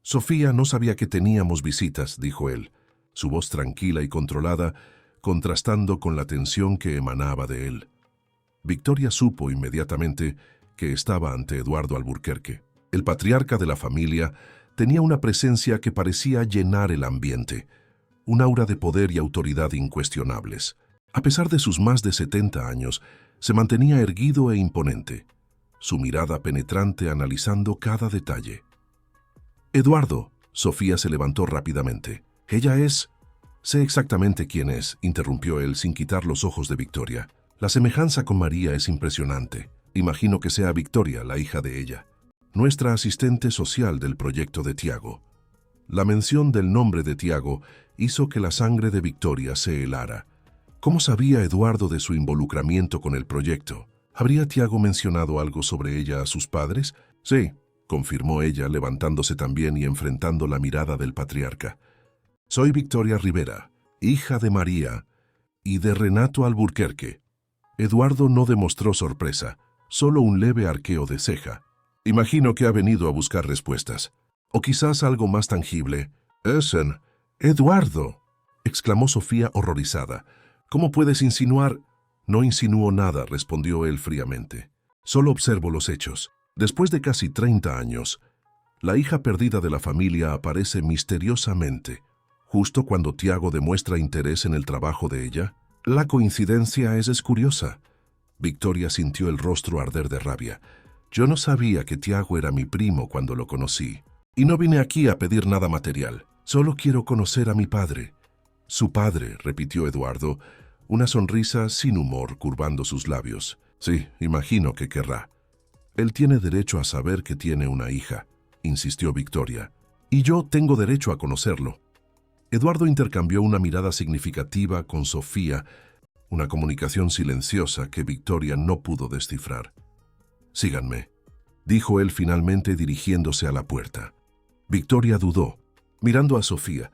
Sofía no sabía que teníamos visitas, dijo él, su voz tranquila y controlada, contrastando con la tensión que emanaba de él. Victoria supo inmediatamente que estaba ante Eduardo Alburquerque. El patriarca de la familia tenía una presencia que parecía llenar el ambiente, un aura de poder y autoridad incuestionables. A pesar de sus más de 70 años, se mantenía erguido e imponente, su mirada penetrante analizando cada detalle. Eduardo, Sofía se levantó rápidamente. Ella es... Sé exactamente quién es, interrumpió él sin quitar los ojos de Victoria. La semejanza con María es impresionante. Imagino que sea Victoria, la hija de ella, nuestra asistente social del proyecto de Tiago. La mención del nombre de Tiago hizo que la sangre de Victoria se helara. ¿Cómo sabía Eduardo de su involucramiento con el proyecto? ¿Habría Tiago mencionado algo sobre ella a sus padres? Sí, confirmó ella, levantándose también y enfrentando la mirada del patriarca. Soy Victoria Rivera, hija de María y de Renato Alburquerque. Eduardo no demostró sorpresa, solo un leve arqueo de ceja. Imagino que ha venido a buscar respuestas. O quizás algo más tangible. Eduardo, exclamó Sofía horrorizada. ¿Cómo puedes insinuar? No insinúo nada, respondió él fríamente. Solo observo los hechos. Después de casi 30 años, la hija perdida de la familia aparece misteriosamente, justo cuando Tiago demuestra interés en el trabajo de ella. La coincidencia es curiosa. Victoria sintió el rostro arder de rabia. Yo no sabía que Tiago era mi primo cuando lo conocí. Y no vine aquí a pedir nada material. Solo quiero conocer a mi padre. Su padre, repitió Eduardo, una sonrisa sin humor curvando sus labios. Sí, imagino que querrá. Él tiene derecho a saber que tiene una hija, insistió Victoria. Y yo tengo derecho a conocerlo. Eduardo intercambió una mirada significativa con Sofía, una comunicación silenciosa que Victoria no pudo descifrar. Síganme, dijo él finalmente dirigiéndose a la puerta. Victoria dudó, mirando a Sofía,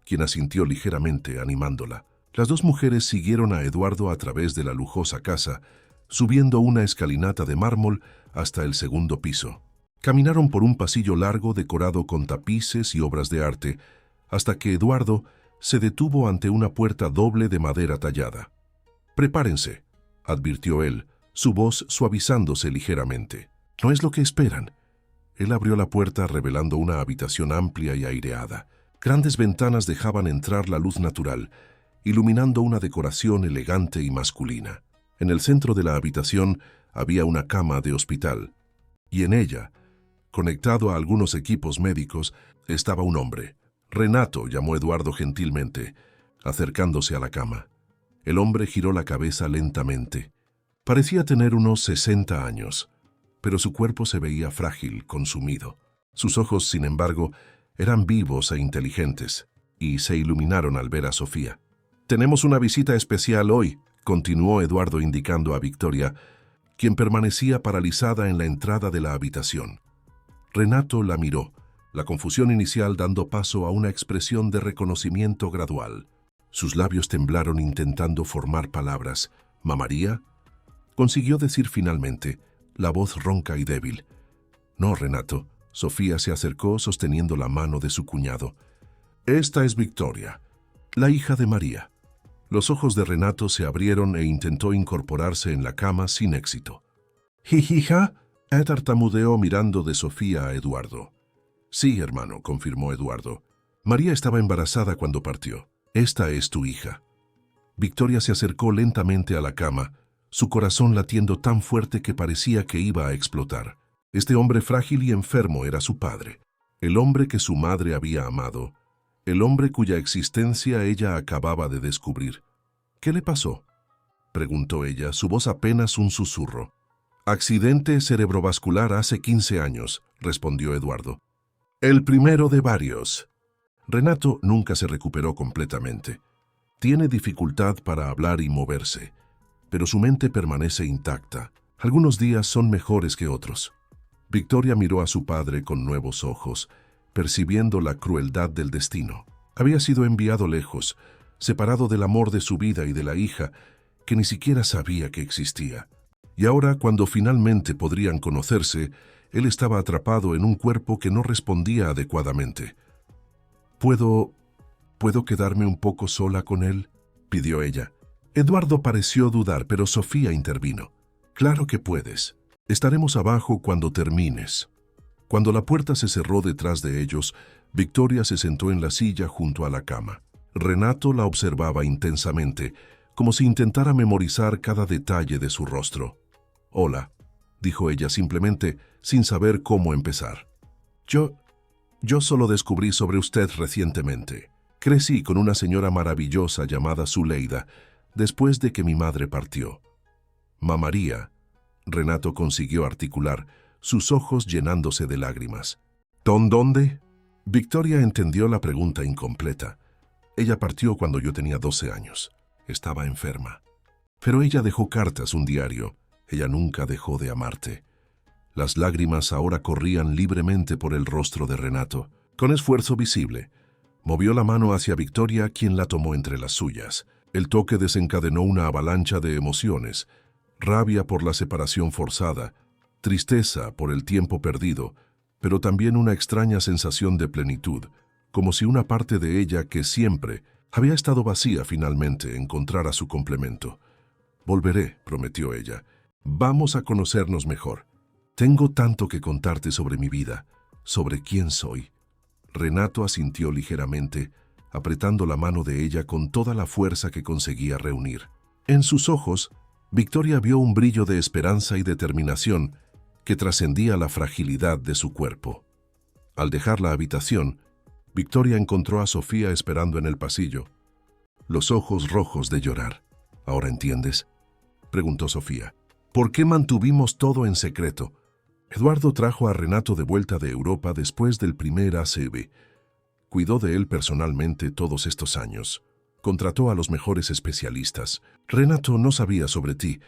quien asintió ligeramente animándola. Las dos mujeres siguieron a Eduardo a través de la lujosa casa, subiendo una escalinata de mármol hasta el segundo piso. Caminaron por un pasillo largo decorado con tapices y obras de arte, hasta que Eduardo se detuvo ante una puerta doble de madera tallada. «Prepárense», advirtió él, su voz suavizándose ligeramente. «No es lo que esperan». Él abrió la puerta revelando una habitación amplia y aireada. Grandes ventanas dejaban entrar la luz natural, iluminando una decoración elegante y masculina. En el centro de la habitación había una cama de hospital, y en ella, conectado a algunos equipos médicos, estaba un hombre. Renato, llamó Eduardo gentilmente, acercándose a la cama. El hombre giró la cabeza lentamente. Parecía tener unos 60 años, pero su cuerpo se veía frágil, consumido. Sus ojos, sin embargo, eran vivos e inteligentes, y se iluminaron al ver a Sofía. «Tenemos una visita especial hoy», continuó Eduardo indicando a Victoria, quien permanecía paralizada en la entrada de la habitación. Renato la miró, la confusión inicial dando paso a una expresión de reconocimiento gradual. Sus labios temblaron intentando formar palabras. «¿Mamaría?», consiguió decir finalmente, la voz ronca y débil. «No, Renato». Sofía se acercó sosteniendo la mano de su cuñado. «Esta es Victoria, la hija de María». Los ojos de Renato se abrieron e intentó incorporarse en la cama sin éxito. «¿Hija?», tartamudeó mirando de Sofía a Eduardo. «Sí, hermano», confirmó Eduardo. «María estaba embarazada cuando partió. Esta es tu hija». Victoria se acercó lentamente a la cama, su corazón latiendo tan fuerte que parecía que iba a explotar. Este hombre frágil y enfermo era su padre, el hombre que su madre había amado, el hombre cuya existencia ella acababa de descubrir. «¿Qué le pasó?», preguntó ella, su voz apenas un susurro. «Accidente cerebrovascular hace 15 años», respondió Eduardo. «El primero de varios». Renato nunca se recuperó completamente. Tiene dificultad para hablar y moverse, pero su mente permanece intacta. Algunos días son mejores que otros. Victoria miró a su padre con nuevos ojos, percibiendo la crueldad del destino. Había sido enviado lejos, separado del amor de su vida y de la hija, que ni siquiera sabía que existía. Y ahora, cuando finalmente podrían conocerse, él estaba atrapado en un cuerpo que no respondía adecuadamente. ¿Puedo quedarme un poco sola con él?», pidió ella. Eduardo pareció dudar, pero Sofía intervino. «Claro que puedes. Estaremos abajo cuando termines». Cuando la puerta se cerró detrás de ellos, Victoria se sentó en la silla junto a la cama. Renato la observaba intensamente, como si intentara memorizar cada detalle de su rostro. «Hola», dijo ella simplemente, sin saber cómo empezar. Yo solo descubrí sobre usted recientemente. Crecí con una señora maravillosa llamada Zuleida, después de que mi madre partió». «Mamaría», Renato consiguió articular, sus ojos llenándose de lágrimas. «¿Dónde?» Victoria entendió la pregunta incompleta. «Ella partió cuando yo tenía 12 años. Estaba enferma. Pero ella dejó cartas, un diario. Ella nunca dejó de amarte». Las lágrimas ahora corrían libremente por el rostro de Renato. Con esfuerzo visible, movió la mano hacia Victoria, quien la tomó entre las suyas. El toque desencadenó una avalancha de emociones: rabia por la separación forzada, tristeza por el tiempo perdido, pero también una extraña sensación de plenitud, como si una parte de ella que siempre había estado vacía finalmente encontrara su complemento. «Volveré», prometió ella. «Vamos a conocernos mejor. Tengo tanto que contarte sobre mi vida, sobre quién soy». Renato asintió ligeramente, apretando la mano de ella con toda la fuerza que conseguía reunir. En sus ojos, Victoria vio un brillo de esperanza y determinación que trascendía la fragilidad de su cuerpo. Al dejar la habitación, Victoria encontró a Sofía esperando en el pasillo. los ojos rojos de llorar. ¿Ahora entiendes?, preguntó Sofía. ¿Por qué mantuvimos todo en secreto? Eduardo trajo a Renato de vuelta de Europa después del primer ACV. Cuidó de él personalmente todos estos años. Contrató a los mejores especialistas. Renato no sabía sobre ti,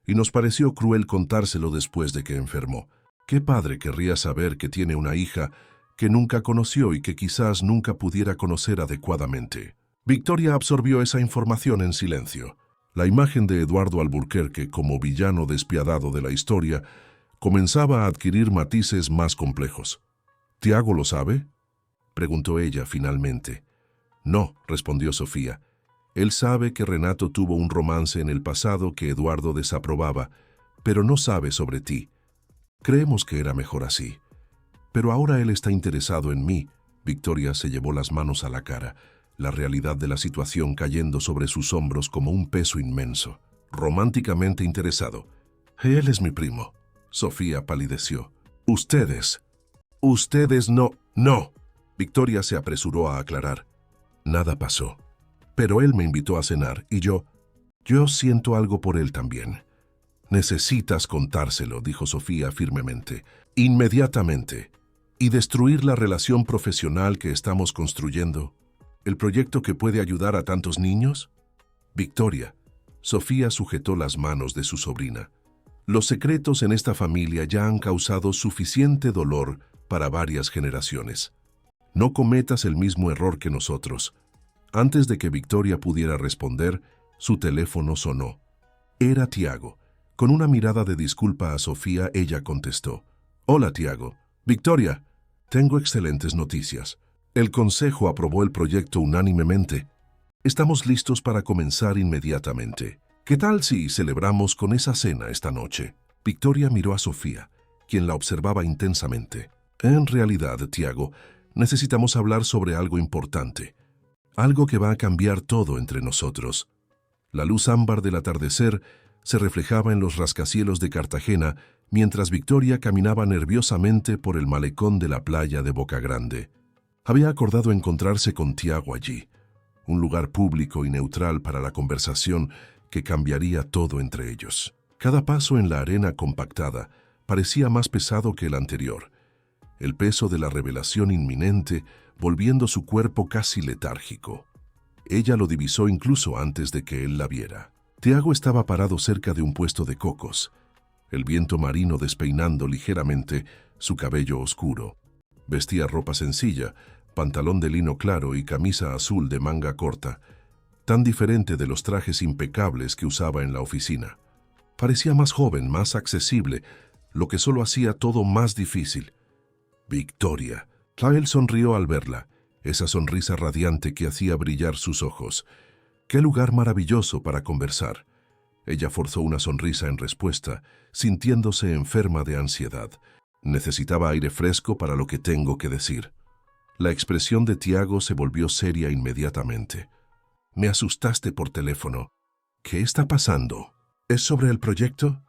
y nos pareció cruel contárselo después de que enfermó. ¿Qué padre querría saber que tiene una hija que nunca conoció y que quizás nunca pudiera conocer adecuadamente? Victoria absorbió esa información en silencio. La imagen de Eduardo Alburquerque como villano despiadado de la historia comenzaba a adquirir matices más complejos. ¿Tiago lo sabe?, preguntó ella finalmente. No, respondió Sofía. Él sabe que Renato tuvo un romance en el pasado que Eduardo desaprobaba, pero no sabe sobre ti. Creemos que era mejor así. Pero ahora él está interesado en mí. Victoria se llevó las manos a la cara, la realidad de la situación cayendo sobre sus hombros como un peso inmenso. Románticamente interesado. Él es mi primo. Sofía palideció. Ustedes no. Victoria se apresuró a aclarar. Nada pasó. Pero él me invitó a cenar y yo siento algo por él también. Necesitas contárselo, dijo Sofía firmemente. Inmediatamente. Y destruir la relación profesional que estamos construyendo. ¿El proyecto que puede ayudar a tantos niños? Victoria. Sofía sujetó las manos de su sobrina. Los secretos en esta familia ya han causado suficiente dolor para varias generaciones. No cometas el mismo error que nosotros. Antes de que Victoria pudiera responder, su teléfono sonó. Era Tiago. Con una mirada de disculpa a Sofía, ella contestó. Hola, Tiago. Victoria, tengo excelentes noticias. El Consejo aprobó el proyecto unánimemente. Estamos listos para comenzar inmediatamente. ¿Qué tal si celebramos con esa cena esta noche? Victoria miró a Sofía, quien la observaba intensamente. En realidad, Tiago, necesitamos hablar sobre algo importante. Algo que va a cambiar todo entre nosotros. La luz ámbar del atardecer se reflejaba en los rascacielos de Cartagena mientras Victoria caminaba nerviosamente por el malecón de la playa de Boca Grande. Había acordado encontrarse con Tiago allí, un lugar público y neutral para la conversación que cambiaría todo entre ellos. Cada paso en la arena compactada parecía más pesado que el anterior, el peso de la revelación inminente volviendo su cuerpo casi letárgico. Ella lo divisó incluso antes de que él la viera. Tiago estaba parado cerca de un puesto de cocos, el viento marino despeinando ligeramente su cabello oscuro. Vestía ropa sencilla, pantalón de lino claro y camisa azul de manga corta, tan diferente de los trajes impecables que usaba en la oficina. Parecía más joven, más accesible, lo que solo hacía todo más difícil. Victoria. Él sonrió al verla, esa sonrisa radiante que hacía brillar sus ojos. ¡Qué lugar maravilloso para conversar! Ella forzó una sonrisa en respuesta, sintiéndose enferma de ansiedad. Necesitaba aire fresco para lo que tengo que decir. La expresión de Tiago se volvió seria inmediatamente. Me asustaste por teléfono. ¿Qué está pasando? ¿Es sobre el proyecto?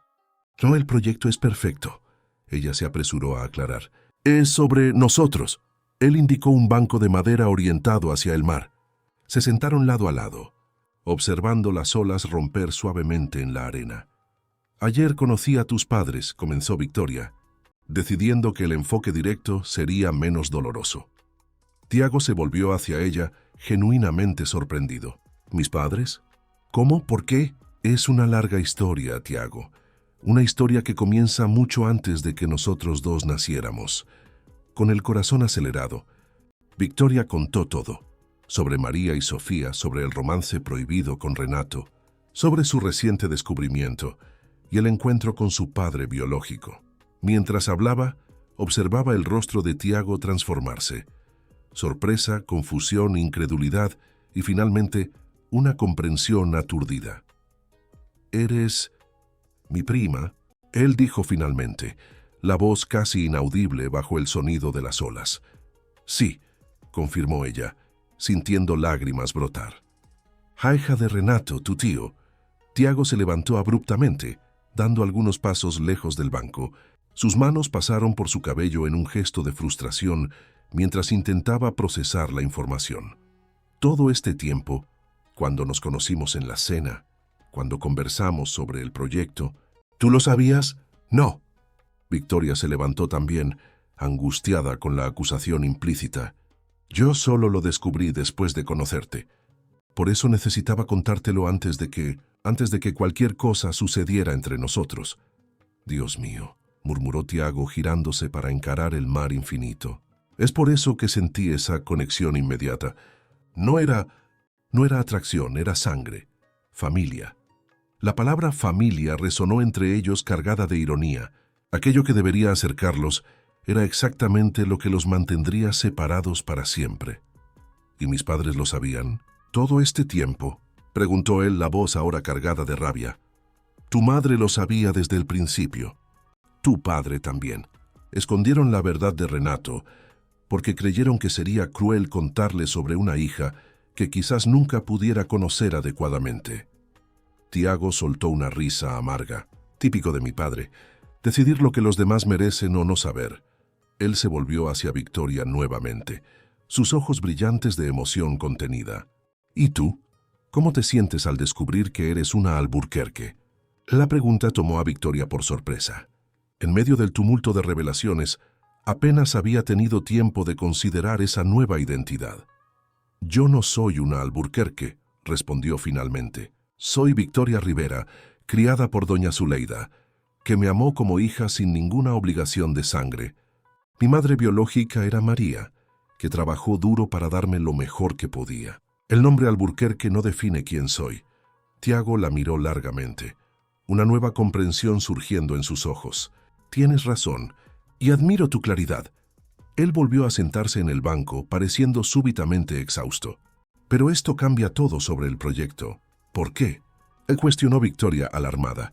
No, el proyecto es perfecto. Ella se apresuró a aclarar. Es sobre nosotros. Él indicó un banco de madera orientado hacia el mar. Se sentaron lado a lado, observando las olas romper suavemente en la arena. Ayer conocí a tus padres, comenzó Victoria, decidiendo que el enfoque directo sería menos doloroso. Tiago se volvió hacia ella, genuinamente sorprendido. ¿Mis padres? ¿Cómo? ¿Por qué? Es una larga historia, Tiago. Una historia que comienza mucho antes de que nosotros dos naciéramos. Con el corazón acelerado, Victoria contó todo. Sobre María y Sofía, sobre el romance prohibido con Renato, sobre su reciente descubrimiento y el encuentro con su padre biológico. Mientras hablaba, observaba el rostro de Tiago transformarse. Sorpresa, confusión, incredulidad y finalmente una comprensión aturdida. «¿Eres mi prima?», él dijo finalmente, la voz casi inaudible bajo el sonido de las olas. «Sí», confirmó ella, sintiendo lágrimas brotar. «Hija de Renato, tu tío». Tiago se levantó abruptamente, dando algunos pasos lejos del banco. Sus manos pasaron por su cabello en un gesto de frustración mientras intentaba procesar la información. Todo este tiempo, cuando nos conocimos en la cena, cuando conversamos sobre el proyecto. ¿Tú lo sabías? No. Victoria se levantó también, angustiada con la acusación implícita. Yo solo lo descubrí después de conocerte. Por eso necesitaba contártelo antes de que cualquier cosa sucediera entre nosotros. Dios mío, murmuró Tiago girándose para encarar el mar infinito. Es por eso que sentí esa conexión inmediata. No era atracción, era sangre, familia. La palabra familia resonó entre ellos cargada de ironía. Aquello que debería acercarlos era exactamente lo que los mantendría separados para siempre. ¿Y mis padres lo sabían? ¿Todo este tiempo? Preguntó él, la voz ahora cargada de rabia. Tu madre lo sabía desde el principio. Tu padre también. Escondieron la verdad de Renato porque creyeron que sería cruel contarle sobre una hija que quizás nunca pudiera conocer adecuadamente. Tiago soltó una risa amarga, típico de mi padre, decidir lo que los demás merecen o no saber. Él se volvió hacia Victoria nuevamente, sus ojos brillantes de emoción contenida. ¿Y tú? ¿Cómo te sientes al descubrir que eres una Alburquerque? La pregunta tomó a Victoria por sorpresa. En medio del tumulto de revelaciones, apenas había tenido tiempo de considerar esa nueva identidad. Yo no soy una Alburquerque, respondió finalmente. Soy Victoria Rivera, criada por doña Zuleida, que me amó como hija sin ninguna obligación de sangre. Mi madre biológica era María, que trabajó duro para darme lo mejor que podía. El nombre Alburquerque no define quién soy. Tiago la miró largamente, una nueva comprensión surgiendo en sus ojos. Tienes razón, y admiro tu claridad. Él volvió a sentarse en el banco, pareciendo súbitamente exhausto. Pero esto cambia todo sobre el proyecto. ¿Por qué? Cuestionó Victoria alarmada.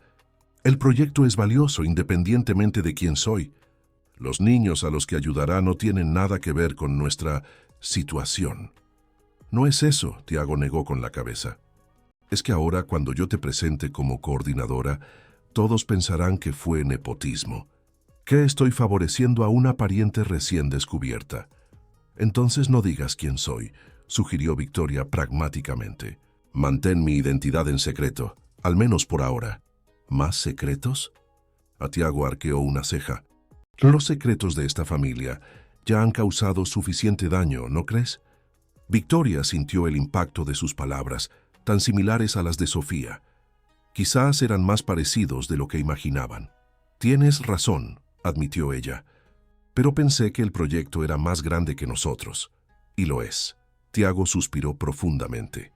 El proyecto es valioso independientemente de quién soy. Los niños a los que ayudará no tienen nada que ver con nuestra situación. No es eso, Tiago negó con la cabeza. Es que ahora, cuando yo te presente como coordinadora, todos pensarán que fue nepotismo, que estoy favoreciendo a una pariente recién descubierta. Entonces no digas quién soy, sugirió Victoria pragmáticamente. Mantén mi identidad en secreto, al menos por ahora. ¿Más secretos? A Tiago arqueó una ceja. Los secretos de esta familia ya han causado suficiente daño, ¿no crees? Victoria sintió el impacto de sus palabras, tan similares a las de Sofía. Quizás eran más parecidos de lo que imaginaban. Tienes razón, admitió ella, pero pensé que el proyecto era más grande que nosotros. Y lo es. Tiago suspiró profundamente.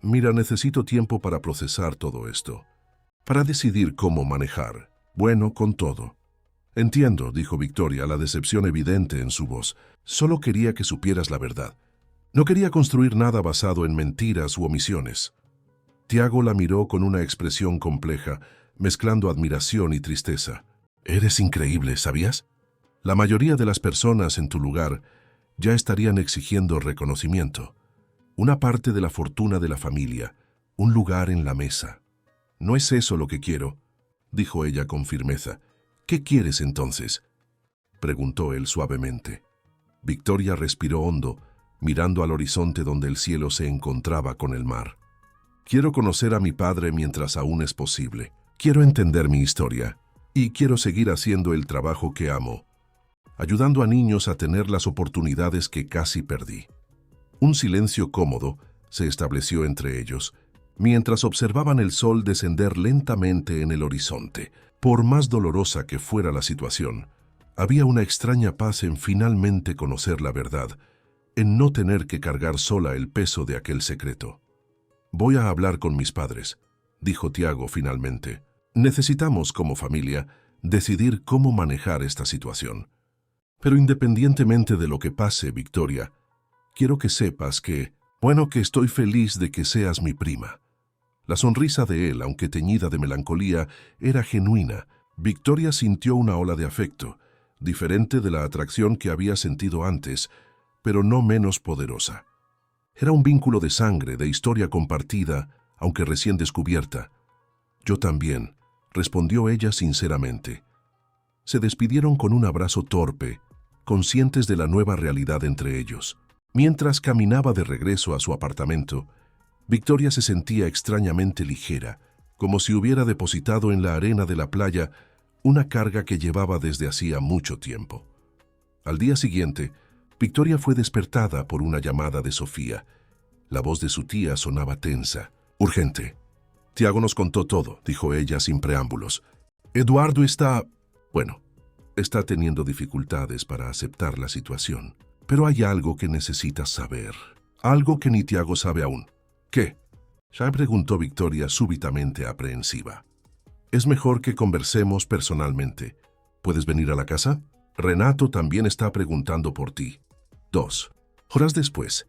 Mira, necesito tiempo para procesar todo esto, para decidir cómo manejar. Bueno, con todo. Entiendo, dijo Victoria, la decepción evidente en su voz. Solo quería que supieras la verdad. No quería construir nada basado en mentiras u omisiones. Tiago la miró con una expresión compleja, mezclando admiración y tristeza. Eres increíble, ¿sabías? La mayoría de las personas en tu lugar ya estarían exigiendo reconocimiento. Una parte de la fortuna de la familia, un lugar en la mesa. No es eso lo que quiero, dijo ella con firmeza. ¿Qué quieres entonces?, preguntó él suavemente. Victoria respiró hondo, mirando al horizonte donde el cielo se encontraba con el mar. Quiero conocer a mi padre mientras aún es posible. Quiero entender mi historia y quiero seguir haciendo el trabajo que amo, ayudando a niños a tener las oportunidades que casi perdí. Un silencio cómodo se estableció entre ellos, mientras observaban el sol descender lentamente en el horizonte. Por más dolorosa que fuera la situación, había una extraña paz en finalmente conocer la verdad, en no tener que cargar sola el peso de aquel secreto. Voy a hablar con mis padres, dijo Tiago finalmente. Necesitamos, como familia, decidir cómo manejar esta situación. Pero independientemente de lo que pase, Victoria, quiero que sepas que estoy feliz de que seas mi prima. La sonrisa de él, aunque teñida de melancolía, era genuina. Victoria sintió una ola de afecto, diferente de la atracción que había sentido antes, pero no menos poderosa. Era un vínculo de sangre, de historia compartida, aunque recién descubierta. Yo también, respondió ella sinceramente. Se despidieron con un abrazo torpe, conscientes de la nueva realidad entre ellos. Mientras caminaba de regreso a su apartamento, Victoria se sentía extrañamente ligera, como si hubiera depositado en la arena de la playa una carga que llevaba desde hacía mucho tiempo. Al día siguiente, Victoria fue despertada por una llamada de Sofía. La voz de su tía sonaba tensa. «Urgente. Tiago nos contó todo», dijo ella sin preámbulos. «Eduardo está teniendo dificultades para aceptar la situación. Pero hay algo que necesitas saber. Algo que ni Tiago sabe aún». «¿Qué?», ya preguntó Victoria súbitamente aprensiva. «Es mejor que conversemos personalmente. ¿Puedes venir a la casa? Renato también está preguntando por ti». 2 horas después,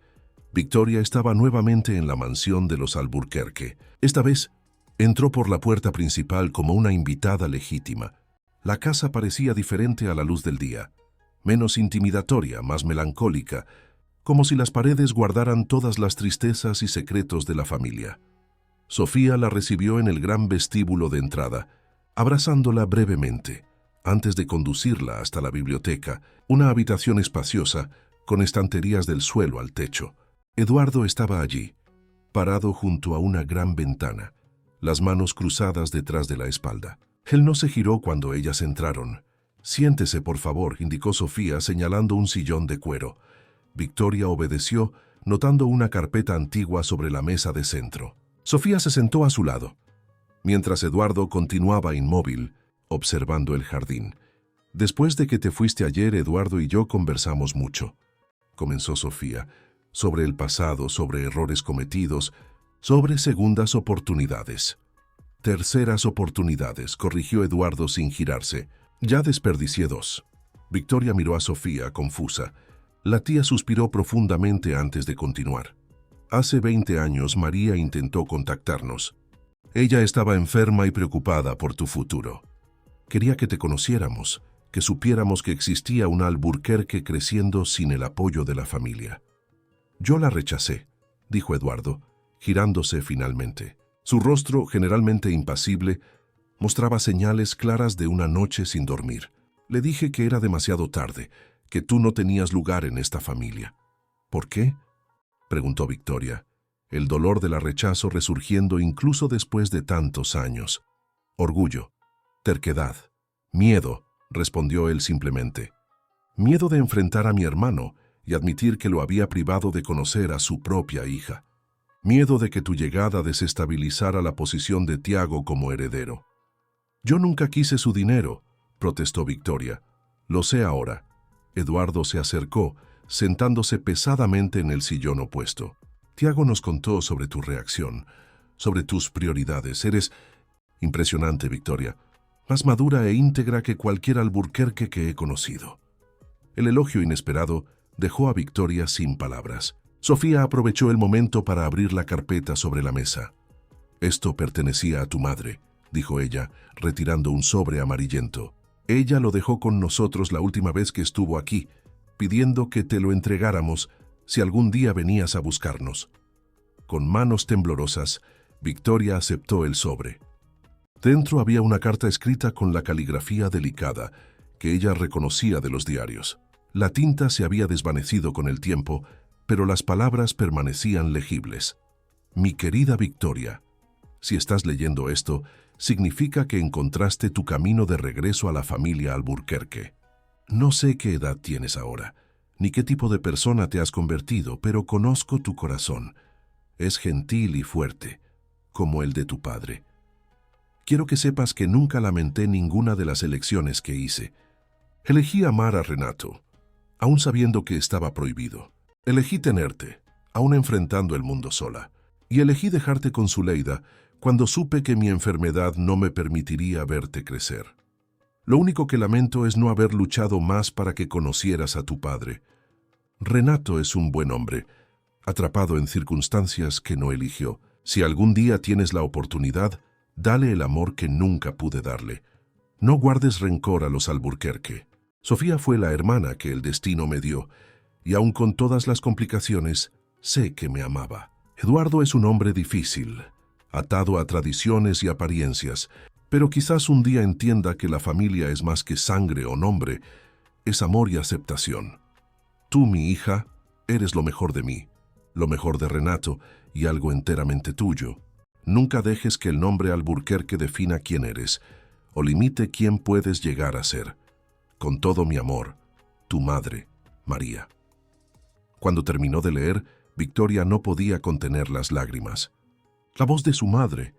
Victoria estaba nuevamente en la mansión de los Alburquerque. Esta vez, entró por la puerta principal como una invitada legítima. La casa parecía diferente a la luz del día, menos intimidatoria, más melancólica, como si las paredes guardaran todas las tristezas y secretos de la familia. Sofía la recibió en el gran vestíbulo de entrada, abrazándola brevemente, antes de conducirla hasta la biblioteca, una habitación espaciosa, con estanterías del suelo al techo. Eduardo estaba allí, parado junto a una gran ventana, las manos cruzadas detrás de la espalda. Él no se giró cuando ellas entraron. «Siéntese, por favor», indicó Sofía, señalando un sillón de cuero. Victoria obedeció, notando una carpeta antigua sobre la mesa de centro. Sofía se sentó a su lado, mientras Eduardo continuaba inmóvil, observando el jardín. «Después de que te fuiste ayer, Eduardo y yo conversamos mucho», comenzó Sofía, «sobre el pasado, sobre errores cometidos, sobre segundas oportunidades». «Terceras oportunidades», corrigió Eduardo sin girarse. «Ya desperdicié 2». Victoria miró a Sofía, confusa. La tía suspiró profundamente antes de continuar. «Hace 20 años María intentó contactarnos. Ella estaba enferma y preocupada por tu futuro. Quería que te conociéramos, que supiéramos que existía un Alburquerque creciendo sin el apoyo de la familia». «Yo la rechacé», dijo Eduardo, girándose finalmente. Su rostro, generalmente impasible, mostraba señales claras de una noche sin dormir. «Le dije que era demasiado tarde, que tú no tenías lugar en esta familia». «¿Por qué?», preguntó Victoria, el dolor del rechazo resurgiendo incluso después de tantos años. «Orgullo, terquedad, miedo», respondió él simplemente. «Miedo de enfrentar a mi hermano y admitir que lo había privado de conocer a su propia hija. Miedo de que tu llegada desestabilizara la posición de Tiago como heredero». «Yo nunca quise su dinero», protestó Victoria. «Lo sé ahora». Eduardo se acercó, sentándose pesadamente en el sillón opuesto. «Tiago nos contó sobre tu reacción, sobre tus prioridades. Eres impresionante, Victoria. Más madura e íntegra que cualquier Alburquerque que he conocido». El elogio inesperado dejó a Victoria sin palabras. Sofía aprovechó el momento para abrir la carpeta sobre la mesa. «Esto pertenecía a tu madre», dijo ella, retirando un sobre amarillento. «Ella lo dejó con nosotros la última vez que estuvo aquí, pidiendo que te lo entregáramos si algún día venías a buscarnos». Con manos temblorosas, Victoria aceptó el sobre. Dentro había una carta escrita con la caligrafía delicada que ella reconocía de los diarios. La tinta se había desvanecido con el tiempo, pero las palabras permanecían legibles. «Mi querida Victoria, si estás leyendo esto, significa que encontraste tu camino de regreso a la familia Alburquerque. No sé qué edad tienes ahora, ni qué tipo de persona te has convertido, pero conozco tu corazón. Es gentil y fuerte, como el de tu padre. Quiero que sepas que nunca lamenté ninguna de las elecciones que hice. Elegí amar a Renato, aún sabiendo que estaba prohibido. Elegí tenerte, aún enfrentando el mundo sola. Y elegí dejarte con Zuleida cuando supe que mi enfermedad no me permitiría verte crecer. Lo único que lamento es no haber luchado más para que conocieras a tu padre. Renato es un buen hombre, atrapado en circunstancias que no eligió. Si algún día tienes la oportunidad, dale el amor que nunca pude darle. No guardes rencor a los Alburquerque. Sofía fue la hermana que el destino me dio, y aun con todas las complicaciones, sé que me amaba. Eduardo es un hombre difícil, atado a tradiciones y apariencias, pero quizás un día entienda que la familia es más que sangre o nombre, es amor y aceptación. Tú, mi hija, eres lo mejor de mí, lo mejor de Renato y algo enteramente tuyo. Nunca dejes que el nombre Alburquerque defina quién eres o limite quién puedes llegar a ser. Con todo mi amor, tu madre, María. Cuando terminó de leer, Victoria no podía contener las lágrimas. La voz de su madre,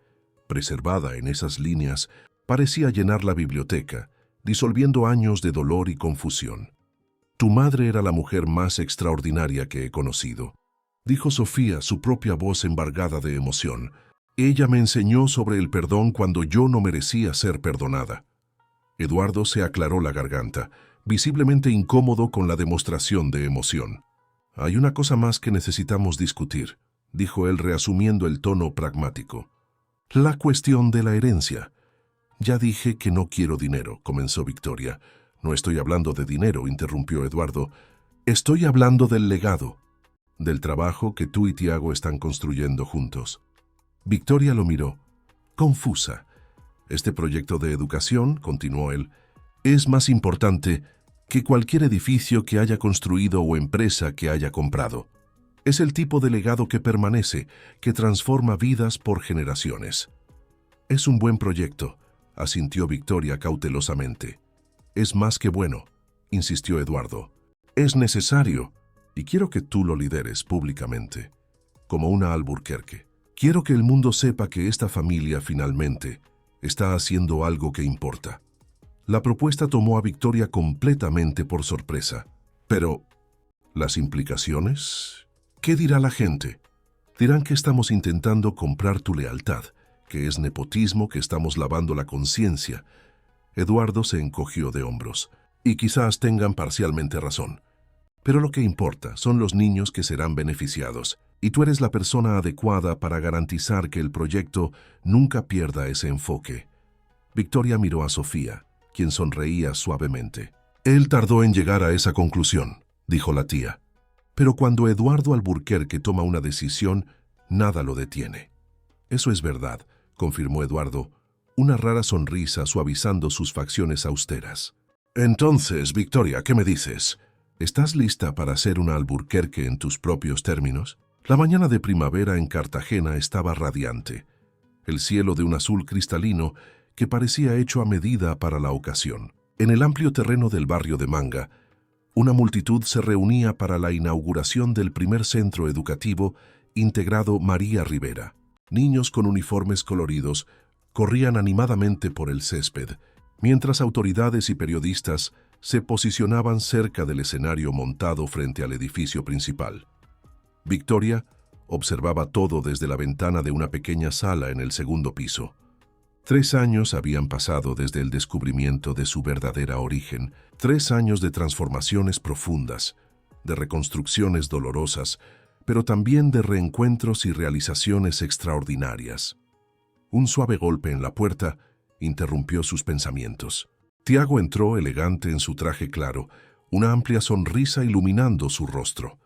preservada en esas líneas, parecía llenar la biblioteca, disolviendo años de dolor y confusión. Tu madre era la mujer más extraordinaria que he conocido, dijo Sofía, su propia voz embargada de emoción. Ella me enseñó sobre el perdón cuando yo no merecía ser perdonada. Eduardo se aclaró la garganta, visiblemente incómodo con la demostración de emoción. Hay una cosa más que necesitamos discutir, dijo él reasumiendo el tono pragmático. La cuestión de la herencia. Ya dije que no quiero dinero, comenzó Victoria. No estoy hablando de dinero, interrumpió Eduardo. Estoy hablando del legado, del trabajo que tú y Tiago están construyendo juntos. Victoria lo miró, confusa. Este proyecto de educación, continuó él, es más importante que cualquier edificio que haya construido o empresa que haya comprado. Es el tipo de legado que permanece, que transforma vidas por generaciones. Es un buen proyecto, asintió Victoria cautelosamente. Es más que bueno, insistió Eduardo. Es necesario, y quiero que tú lo lideres públicamente, como una Alburquerque. Quiero que el mundo sepa que esta familia finalmente está haciendo algo que importa. La propuesta tomó a Victoria completamente por sorpresa. Pero, ¿las implicaciones? ¿Qué dirá la gente? Dirán que estamos intentando comprar tu lealtad, que es nepotismo, que estamos lavando la conciencia. Eduardo se encogió de hombros. Y quizás tengan parcialmente razón. Pero lo que importa son los niños que serán beneficiados, y tú eres la persona adecuada para garantizar que el proyecto nunca pierda ese enfoque. Victoria miró a Sofía, quien sonreía suavemente. Él tardó en llegar a esa conclusión, dijo la tía. Pero cuando Eduardo Alburquerque toma una decisión, nada lo detiene. Eso es verdad, confirmó Eduardo, una rara sonrisa suavizando sus facciones austeras. Entonces, Victoria, ¿qué me dices? ¿Estás lista para ser una Alburquerque en tus propios términos? La mañana de primavera en Cartagena estaba radiante, el cielo de un azul cristalino que parecía hecho a medida para la ocasión. En el amplio terreno del barrio de Manga, una multitud se reunía para la inauguración del primer centro educativo integrado María Rivera. Niños con uniformes coloridos corrían animadamente por el césped, mientras autoridades y periodistas se posicionaban cerca del escenario montado frente al edificio principal. Victoria observaba todo desde la ventana de una pequeña sala en el segundo piso. 3 años habían pasado desde el descubrimiento de su verdadera origen, 3 años de transformaciones profundas, de reconstrucciones dolorosas, pero también de reencuentros y realizaciones extraordinarias. Un suave golpe en la puerta interrumpió sus pensamientos. Tiago entró elegante en su traje claro, una amplia sonrisa iluminando su rostro.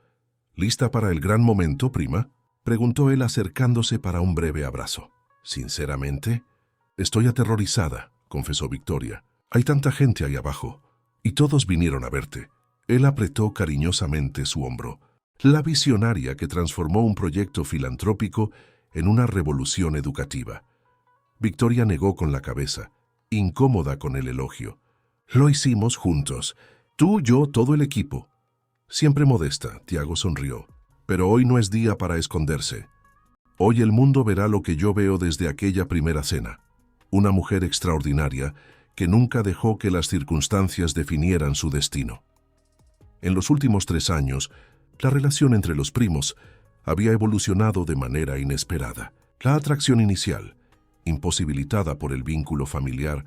¿Lista para el gran momento, prima?, preguntó él acercándose para un breve abrazo. Sinceramente, estoy aterrorizada, confesó Victoria. Hay tanta gente ahí abajo, y todos vinieron a verte. Él apretó cariñosamente su hombro. La visionaria que transformó un proyecto filantrópico en una revolución educativa. Victoria negó con la cabeza, incómoda con el elogio. Lo hicimos juntos. Tú, yo, todo el equipo. Siempre modesta, Tiago sonrió. Pero hoy no es día para esconderse. Hoy el mundo verá lo que yo veo desde aquella primera cena. Una mujer extraordinaria que nunca dejó que las circunstancias definieran su destino. En los últimos 3 años, la relación entre los primos había evolucionado de manera inesperada. La atracción inicial, imposibilitada por el vínculo familiar,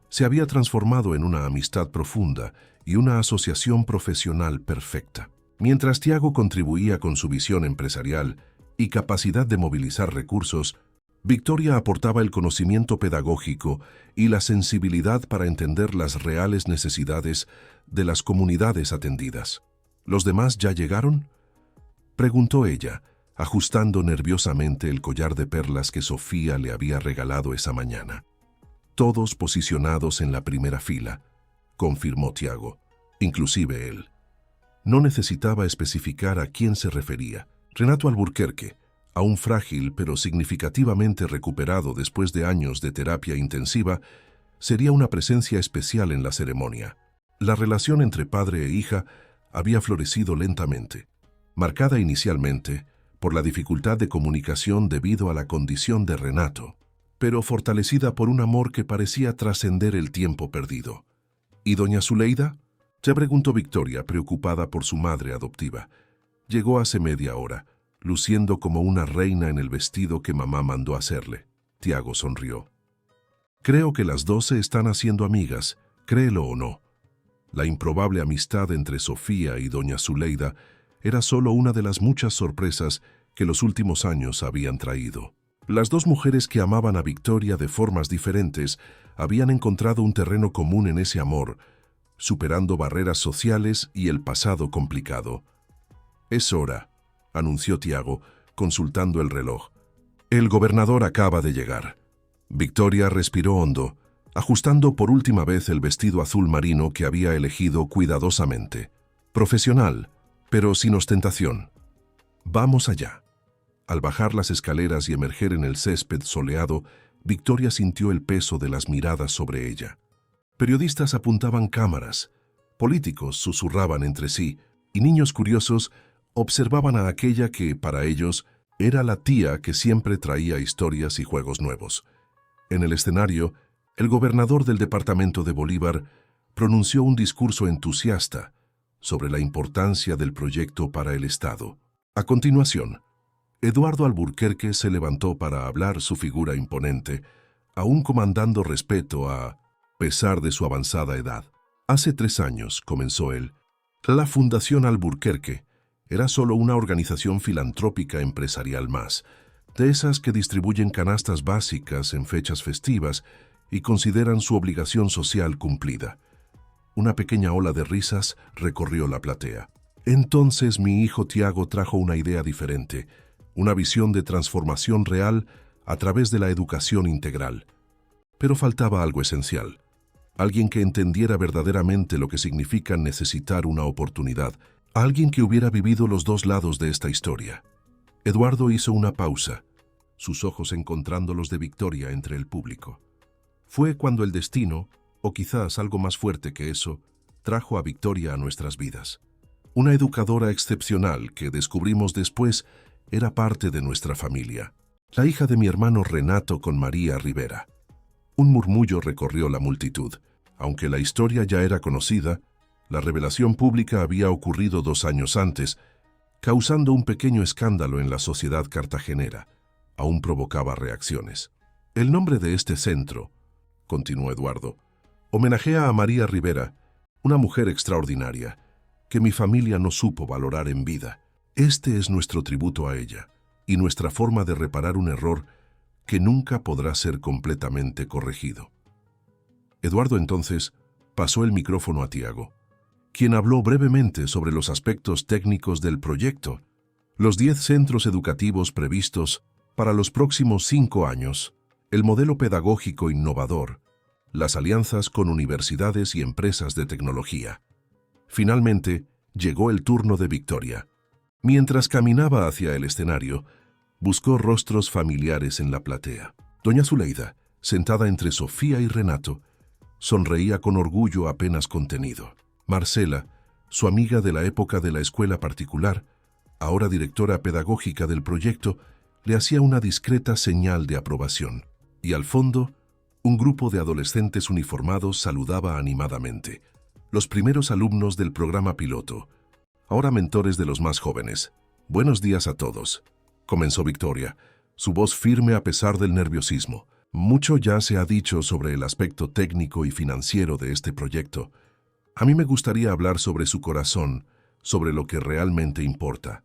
se había transformado en una amistad profunda y una asociación profesional perfecta. Mientras Tiago contribuía con su visión empresarial y capacidad de movilizar recursos, Victoria aportaba el conocimiento pedagógico y la sensibilidad para entender las reales necesidades de las comunidades atendidas. ¿Los demás ya llegaron?, preguntó ella, ajustando nerviosamente el collar de perlas que Sofía le había regalado esa mañana. Todos posicionados en la primera fila, confirmó Tiago, inclusive él. No necesitaba especificar a quién se refería. Renato Alburquerque, aún frágil pero significativamente recuperado después de años de terapia intensiva, sería una presencia especial en la ceremonia. La relación entre padre e hija había florecido lentamente, marcada inicialmente por la dificultad de comunicación debido a la condición de Renato, pero fortalecida por un amor que parecía trascender el tiempo perdido. ¿Y doña Zuleida?, se preguntó Victoria, preocupada por su madre adoptiva. Llegó hace media hora, luciendo como una reina en el vestido que mamá mandó hacerle. Tiago sonrió. Creo que las dos se están haciendo amigas, créelo o no. La improbable amistad entre Sofía y doña Zuleida era solo una de las muchas sorpresas que los últimos años habían traído. Las dos mujeres que amaban a Victoria de formas diferentes habían encontrado un terreno común en ese amor, superando barreras sociales y el pasado complicado. «Es hora», anunció Tiago, consultando el reloj. «El gobernador acaba de llegar». Victoria respiró hondo, ajustando por última vez el vestido azul marino que había elegido cuidadosamente. Profesional, pero sin ostentación. «Vamos allá». Al bajar las escaleras y emerger en el césped soleado, Victoria sintió el peso de las miradas sobre ella. Periodistas apuntaban cámaras, políticos susurraban entre sí, y niños curiosos observaban a aquella que, para ellos, era la tía que siempre traía historias y juegos nuevos. En el escenario, el gobernador del departamento de Bolívar pronunció un discurso entusiasta sobre la importancia del proyecto para el Estado. A continuación, Eduardo Alburquerque se levantó para hablar, su figura imponente, aún comandando respeto a pesar de su avanzada edad. Hace 3 años, comenzó él, la Fundación Alburquerque era solo una organización filantrópica empresarial más, de esas que distribuyen canastas básicas en fechas festivas y consideran su obligación social cumplida. Una pequeña ola de risas recorrió la platea. Entonces mi hijo Tiago trajo una idea diferente, una visión de transformación real a través de la educación integral. Pero faltaba algo esencial. Alguien que entendiera verdaderamente lo que significa necesitar una oportunidad, alguien que hubiera vivido los dos lados de esta historia. Eduardo hizo una pausa, sus ojos encontrando los de Victoria entre el público. Fue cuando el destino, o quizás algo más fuerte que eso, trajo a Victoria a nuestras vidas. Una educadora excepcional que descubrimos después era parte de nuestra familia, la hija de mi hermano Renato con María Rivera. Un murmullo recorrió la multitud. Aunque la historia ya era conocida, la revelación pública había ocurrido 2 años antes, causando un pequeño escándalo en la sociedad cartagenera. Aún provocaba reacciones. El nombre de este centro, continuó Eduardo, homenajea a María Rivera, una mujer extraordinaria, que mi familia no supo valorar en vida. Este es nuestro tributo a ella, y nuestra forma de reparar un error que nunca podrá ser completamente corregido. Eduardo entonces pasó el micrófono a Tiago, quien habló brevemente sobre los aspectos técnicos del proyecto, los 10 centros educativos previstos para los próximos 5 años, el modelo pedagógico innovador, las alianzas con universidades y empresas de tecnología. Finalmente, llegó el turno de Victoria. Mientras caminaba hacia el escenario, buscó rostros familiares en la platea. Doña Zuleida, sentada entre Sofía y Renato, sonreía con orgullo apenas contenido. Marcela, su amiga de la época de la escuela particular, ahora directora pedagógica del proyecto, le hacía una discreta señal de aprobación. Y al fondo, un grupo de adolescentes uniformados saludaba animadamente. Los primeros alumnos del programa piloto, ahora mentores de los más jóvenes. «Buenos días a todos», comenzó Victoria, su voz firme a pesar del nerviosismo. Mucho ya se ha dicho sobre el aspecto técnico y financiero de este proyecto. A mí me gustaría hablar sobre su corazón, sobre lo que realmente importa.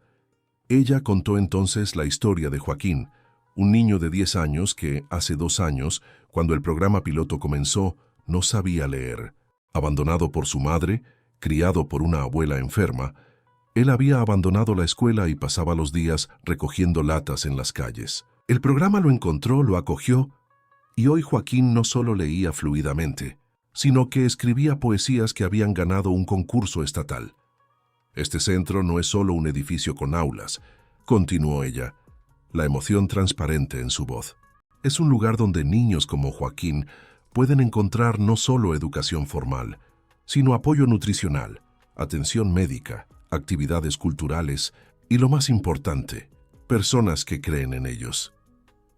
Ella contó entonces la historia de Joaquín, un niño de 10 años que, hace 2 años, cuando el programa piloto comenzó, no sabía leer. Abandonado por su madre, criado por una abuela enferma, él había abandonado la escuela y pasaba los días recogiendo latas en las calles. El programa lo encontró, lo acogió, y hoy Joaquín no solo leía fluidamente, sino que escribía poesías que habían ganado un concurso estatal. Este centro no es solo un edificio con aulas, continuó ella. la emoción transparente en su voz. Es un lugar donde niños como Joaquín pueden encontrar no solo educación formal, sino apoyo nutricional, atención médica, actividades culturales y, lo más importante, personas que creen en ellos.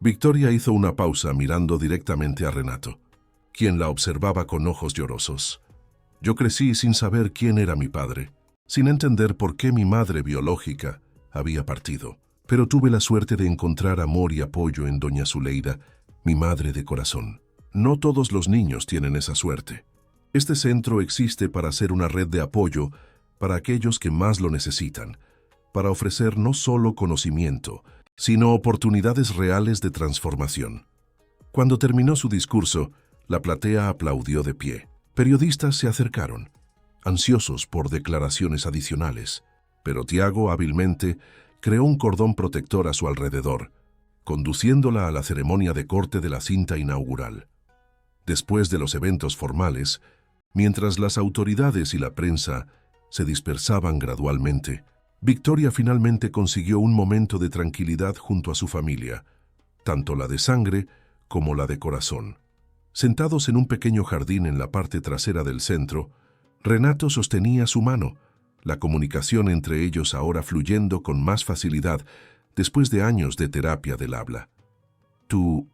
Victoria hizo una pausa mirando directamente a Renato, quien la observaba con ojos llorosos. Yo crecí sin saber quién era mi padre, sin entender por qué mi madre biológica había partido, pero tuve la suerte de encontrar amor y apoyo en doña Zuleida, mi madre de corazón. No todos los niños tienen esa suerte. Este centro existe para ser una red de apoyo para aquellos que más lo necesitan, para ofrecer no solo conocimiento, sino oportunidades reales de transformación. Cuando terminó su discurso, la platea aplaudió de pie. Periodistas se acercaron, ansiosos por declaraciones adicionales, pero Tiago hábilmente creó un cordón protector a su alrededor, conduciéndola a la ceremonia de corte de la cinta inaugural. Después de los eventos formales, mientras las autoridades y la prensa se dispersaban gradualmente, Victoria finalmente consiguió un momento de tranquilidad junto a su familia, tanto la de sangre como la de corazón. Sentados en un pequeño jardín en la parte trasera del centro, Renato sostenía su mano, la comunicación entre ellos ahora fluyendo con más facilidad después de años de terapia del habla. Tu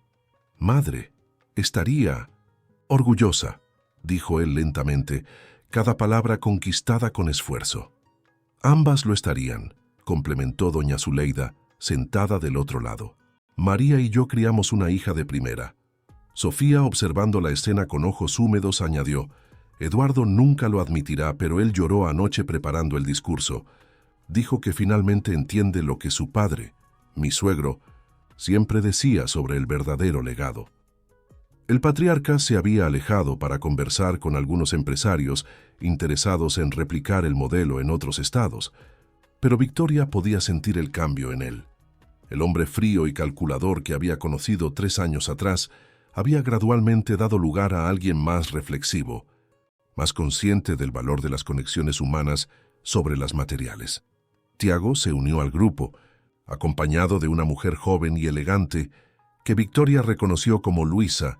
madre estaría orgullosa, dijo él lentamente, cada palabra conquistada con esfuerzo. Ambas lo estarían, complementó doña Zuleida, sentada del otro lado. María y yo criamos una hija de primera. Sofía, observando la escena con ojos húmedos, añadió: Eduardo nunca lo admitirá, pero él lloró anoche preparando el discurso. Dijo que finalmente entiende lo que su padre, mi suegro, siempre decía sobre el verdadero legado. El patriarca se había alejado para conversar con algunos empresarios interesados en replicar el modelo en otros estados, pero Victoria podía sentir el cambio en él. El hombre frío y calculador que había conocido 3 años atrás había gradualmente dado lugar a alguien más reflexivo, más consciente del valor de las conexiones humanas sobre las materiales. Tiago se unió al grupo, acompañado de una mujer joven y elegante que Victoria reconoció como Luisa,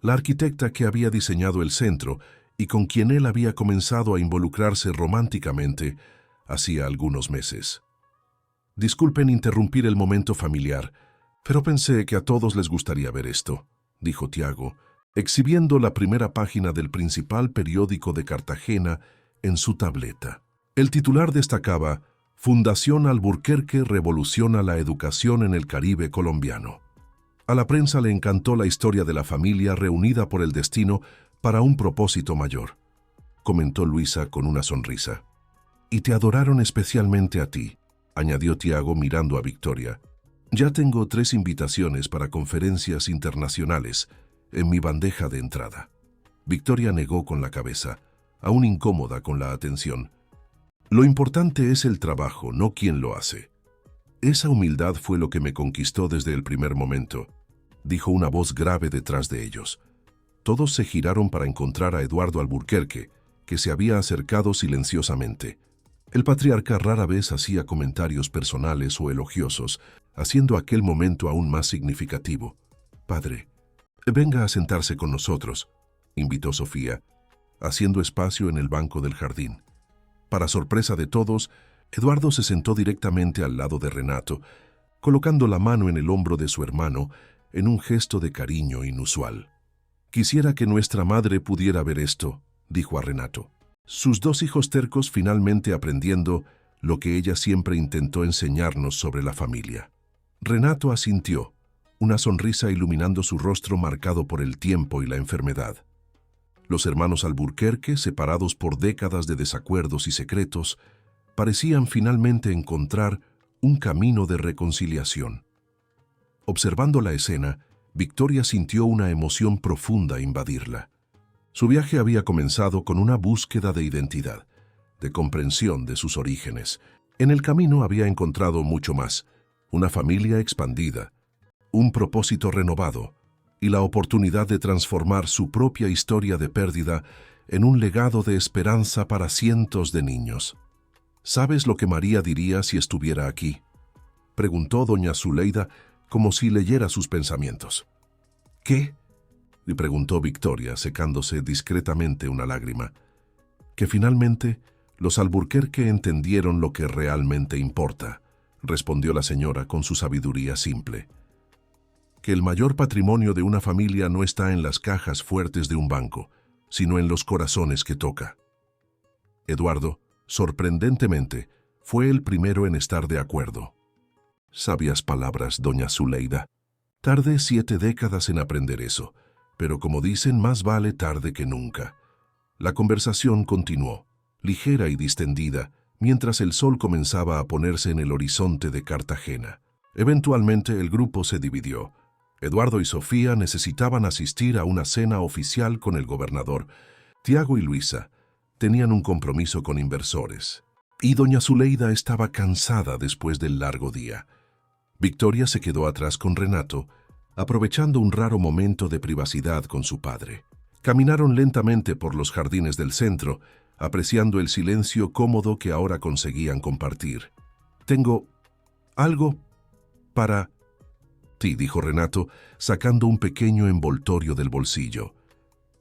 la arquitecta que había diseñado el centro y con quien él había comenzado a involucrarse románticamente hacía algunos meses. Disculpen interrumpir el momento familiar, pero pensé que a todos les gustaría ver esto, dijo Tiago, exhibiendo la primera página del principal periódico de Cartagena en su tableta. El titular destacaba: Fundación Alburquerque revoluciona la educación en el Caribe colombiano. A la prensa le encantó la historia de la familia reunida por el destino para un propósito mayor, comentó Luisa con una sonrisa. Y te adoraron especialmente a ti, añadió Tiago mirando a Victoria. Ya tengo 3 invitaciones para conferencias internacionales en mi bandeja de entrada. Victoria negó con la cabeza, aún incómoda con la atención. Lo importante es el trabajo, no quién lo hace. Esa humildad fue lo que me conquistó desde el primer momento, dijo una voz grave detrás de ellos. Todos se giraron para encontrar a Eduardo Alburquerque, que se había acercado silenciosamente. El patriarca rara vez hacía comentarios personales o elogiosos, haciendo aquel momento aún más significativo. Padre, venga a sentarse con nosotros, invitó Sofía, haciendo espacio en el banco del jardín. Para sorpresa de todos, Eduardo se sentó directamente al lado de Renato, colocando la mano en el hombro de su hermano en un gesto de cariño inusual. Quisiera que nuestra madre pudiera ver esto, dijo a Renato. Sus 2 hijos tercos finalmente aprendiendo lo que ella siempre intentó enseñarnos sobre la familia. Renato asintió, una sonrisa iluminando su rostro marcado por el tiempo y la enfermedad. Los hermanos Alburquerque, separados por décadas de desacuerdos y secretos, parecían finalmente encontrar un camino de reconciliación. Observando la escena, Victoria sintió una emoción profunda invadirla. Su viaje había comenzado con una búsqueda de identidad, de comprensión de sus orígenes. En el camino había encontrado mucho más: una familia expandida, un propósito renovado y la oportunidad de transformar su propia historia de pérdida en un legado de esperanza para cientos de niños. ¿Sabes lo que María diría si estuviera aquí? preguntó doña Zuleida como si leyera sus pensamientos. ¿Qué? Le preguntó Victoria, secándose discretamente una lágrima. Que finalmente los Alburquerque entendieron lo que realmente importa, respondió la señora con su sabiduría simple. Que el mayor patrimonio de una familia no está en las cajas fuertes de un banco, sino en los corazones que toca. Eduardo, sorprendentemente, fue el primero en estar de acuerdo. Sabias palabras, doña Zuleida. Tardé 7 décadas en aprender eso, pero como dicen, más vale tarde que nunca. La conversación continuó, ligera y distendida, mientras el sol comenzaba a ponerse en el horizonte de Cartagena. Eventualmente el grupo se dividió. Eduardo y Sofía necesitaban asistir a una cena oficial con el gobernador. Tiago y Luisa tenían un compromiso con inversores. Y doña Zuleida estaba cansada después del largo día. Victoria se quedó atrás con Renato, aprovechando un raro momento de privacidad con su padre. Caminaron lentamente por los jardines del centro, apreciando el silencio cómodo que ahora conseguían compartir. «Tengo algo para ti», dijo Renato, sacando un pequeño envoltorio del bolsillo.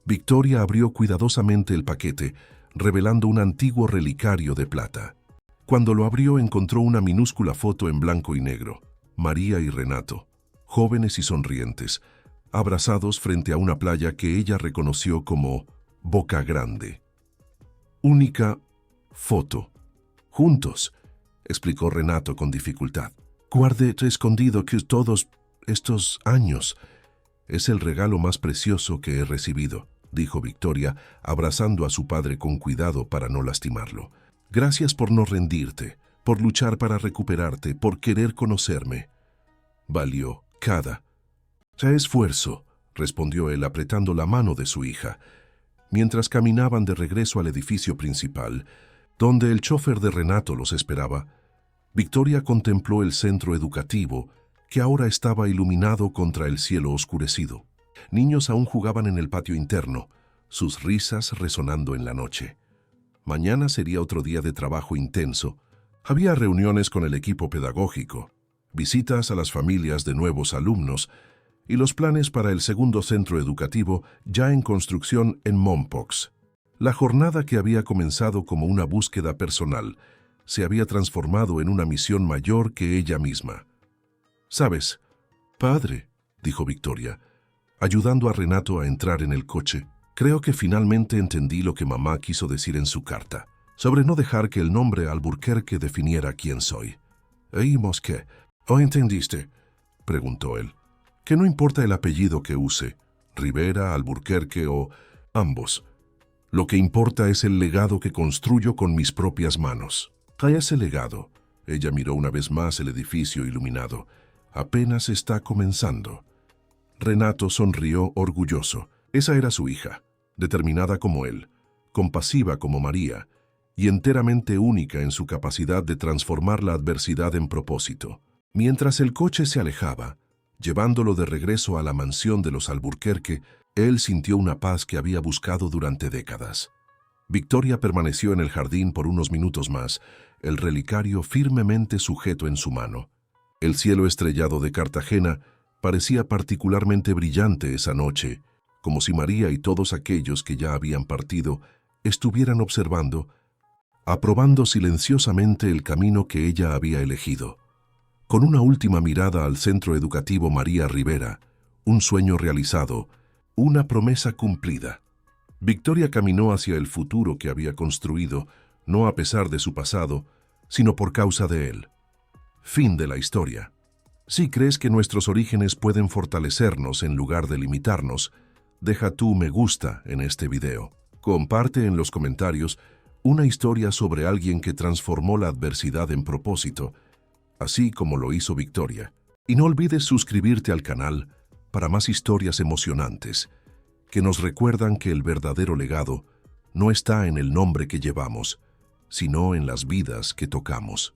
Victoria abrió cuidadosamente el paquete, revelando un antiguo relicario de plata. Cuando lo abrió, encontró una minúscula foto en blanco y negro. María y Renato, jóvenes y sonrientes, abrazados frente a una playa que ella reconoció como Boca Grande. «Única foto. Juntos», explicó Renato con dificultad. «Guardé escondido que todos estos años. Es el regalo más precioso que he recibido», dijo Victoria, abrazando a su padre con cuidado para no lastimarlo. «Gracias por no rendirte, por luchar para recuperarte, por querer conocerme. Valió cada esfuerzo», respondió él apretando la mano de su hija. Mientras caminaban de regreso al edificio principal, donde el chofer de Renato los esperaba, Victoria contempló el centro educativo, que ahora estaba iluminado contra el cielo oscurecido. Niños aún jugaban en el patio interno, sus risas resonando en la noche. Mañana sería otro día de trabajo intenso. Había reuniones con el equipo pedagógico, visitas a las familias de nuevos alumnos y los planes para el segundo centro educativo ya en construcción en Mompox. La jornada, que había comenzado como una búsqueda personal, se había transformado en una misión mayor que ella misma. «¿Sabes, padre?», dijo Victoria, ayudando a Renato a entrar en el coche. «Creo que finalmente entendí lo que mamá quiso decir en su carta, sobre no dejar que el nombre Alburquerque definiera quién soy». «¿Oímos qué? ¿O entendiste?», preguntó él. «Que no importa el apellido que use, Rivera, Alburquerque o ambos. Lo que importa es el legado que construyo con mis propias manos». «A ese legado», ella miró una vez más el edificio iluminado, «apenas está comenzando». Renato sonrió orgulloso. Esa era su hija, determinada como él, compasiva como María, y enteramente única en su capacidad de transformar la adversidad en propósito. Mientras el coche se alejaba, llevándolo de regreso a la mansión de los Alburquerque, él sintió una paz que había buscado durante décadas. Victoria permaneció en el jardín por unos minutos más, el relicario firmemente sujeto en su mano. El cielo estrellado de Cartagena parecía particularmente brillante esa noche, como si María y todos aquellos que ya habían partido estuvieran observando, aprobando silenciosamente el camino que ella había elegido. Con una última mirada al Centro Educativo María Rivera, un sueño realizado, una promesa cumplida. Victoria caminó hacia el futuro que había construido, no a pesar de su pasado, sino por causa de él. Fin de la historia. Si crees que nuestros orígenes pueden fortalecernos en lugar de limitarnos, deja tu me gusta en este video. Comparte en los comentarios una historia sobre alguien que transformó la adversidad en propósito, así como lo hizo Victoria. Y no olvides suscribirte al canal para más historias emocionantes, que nos recuerdan que el verdadero legado no está en el nombre que llevamos, sino en las vidas que tocamos.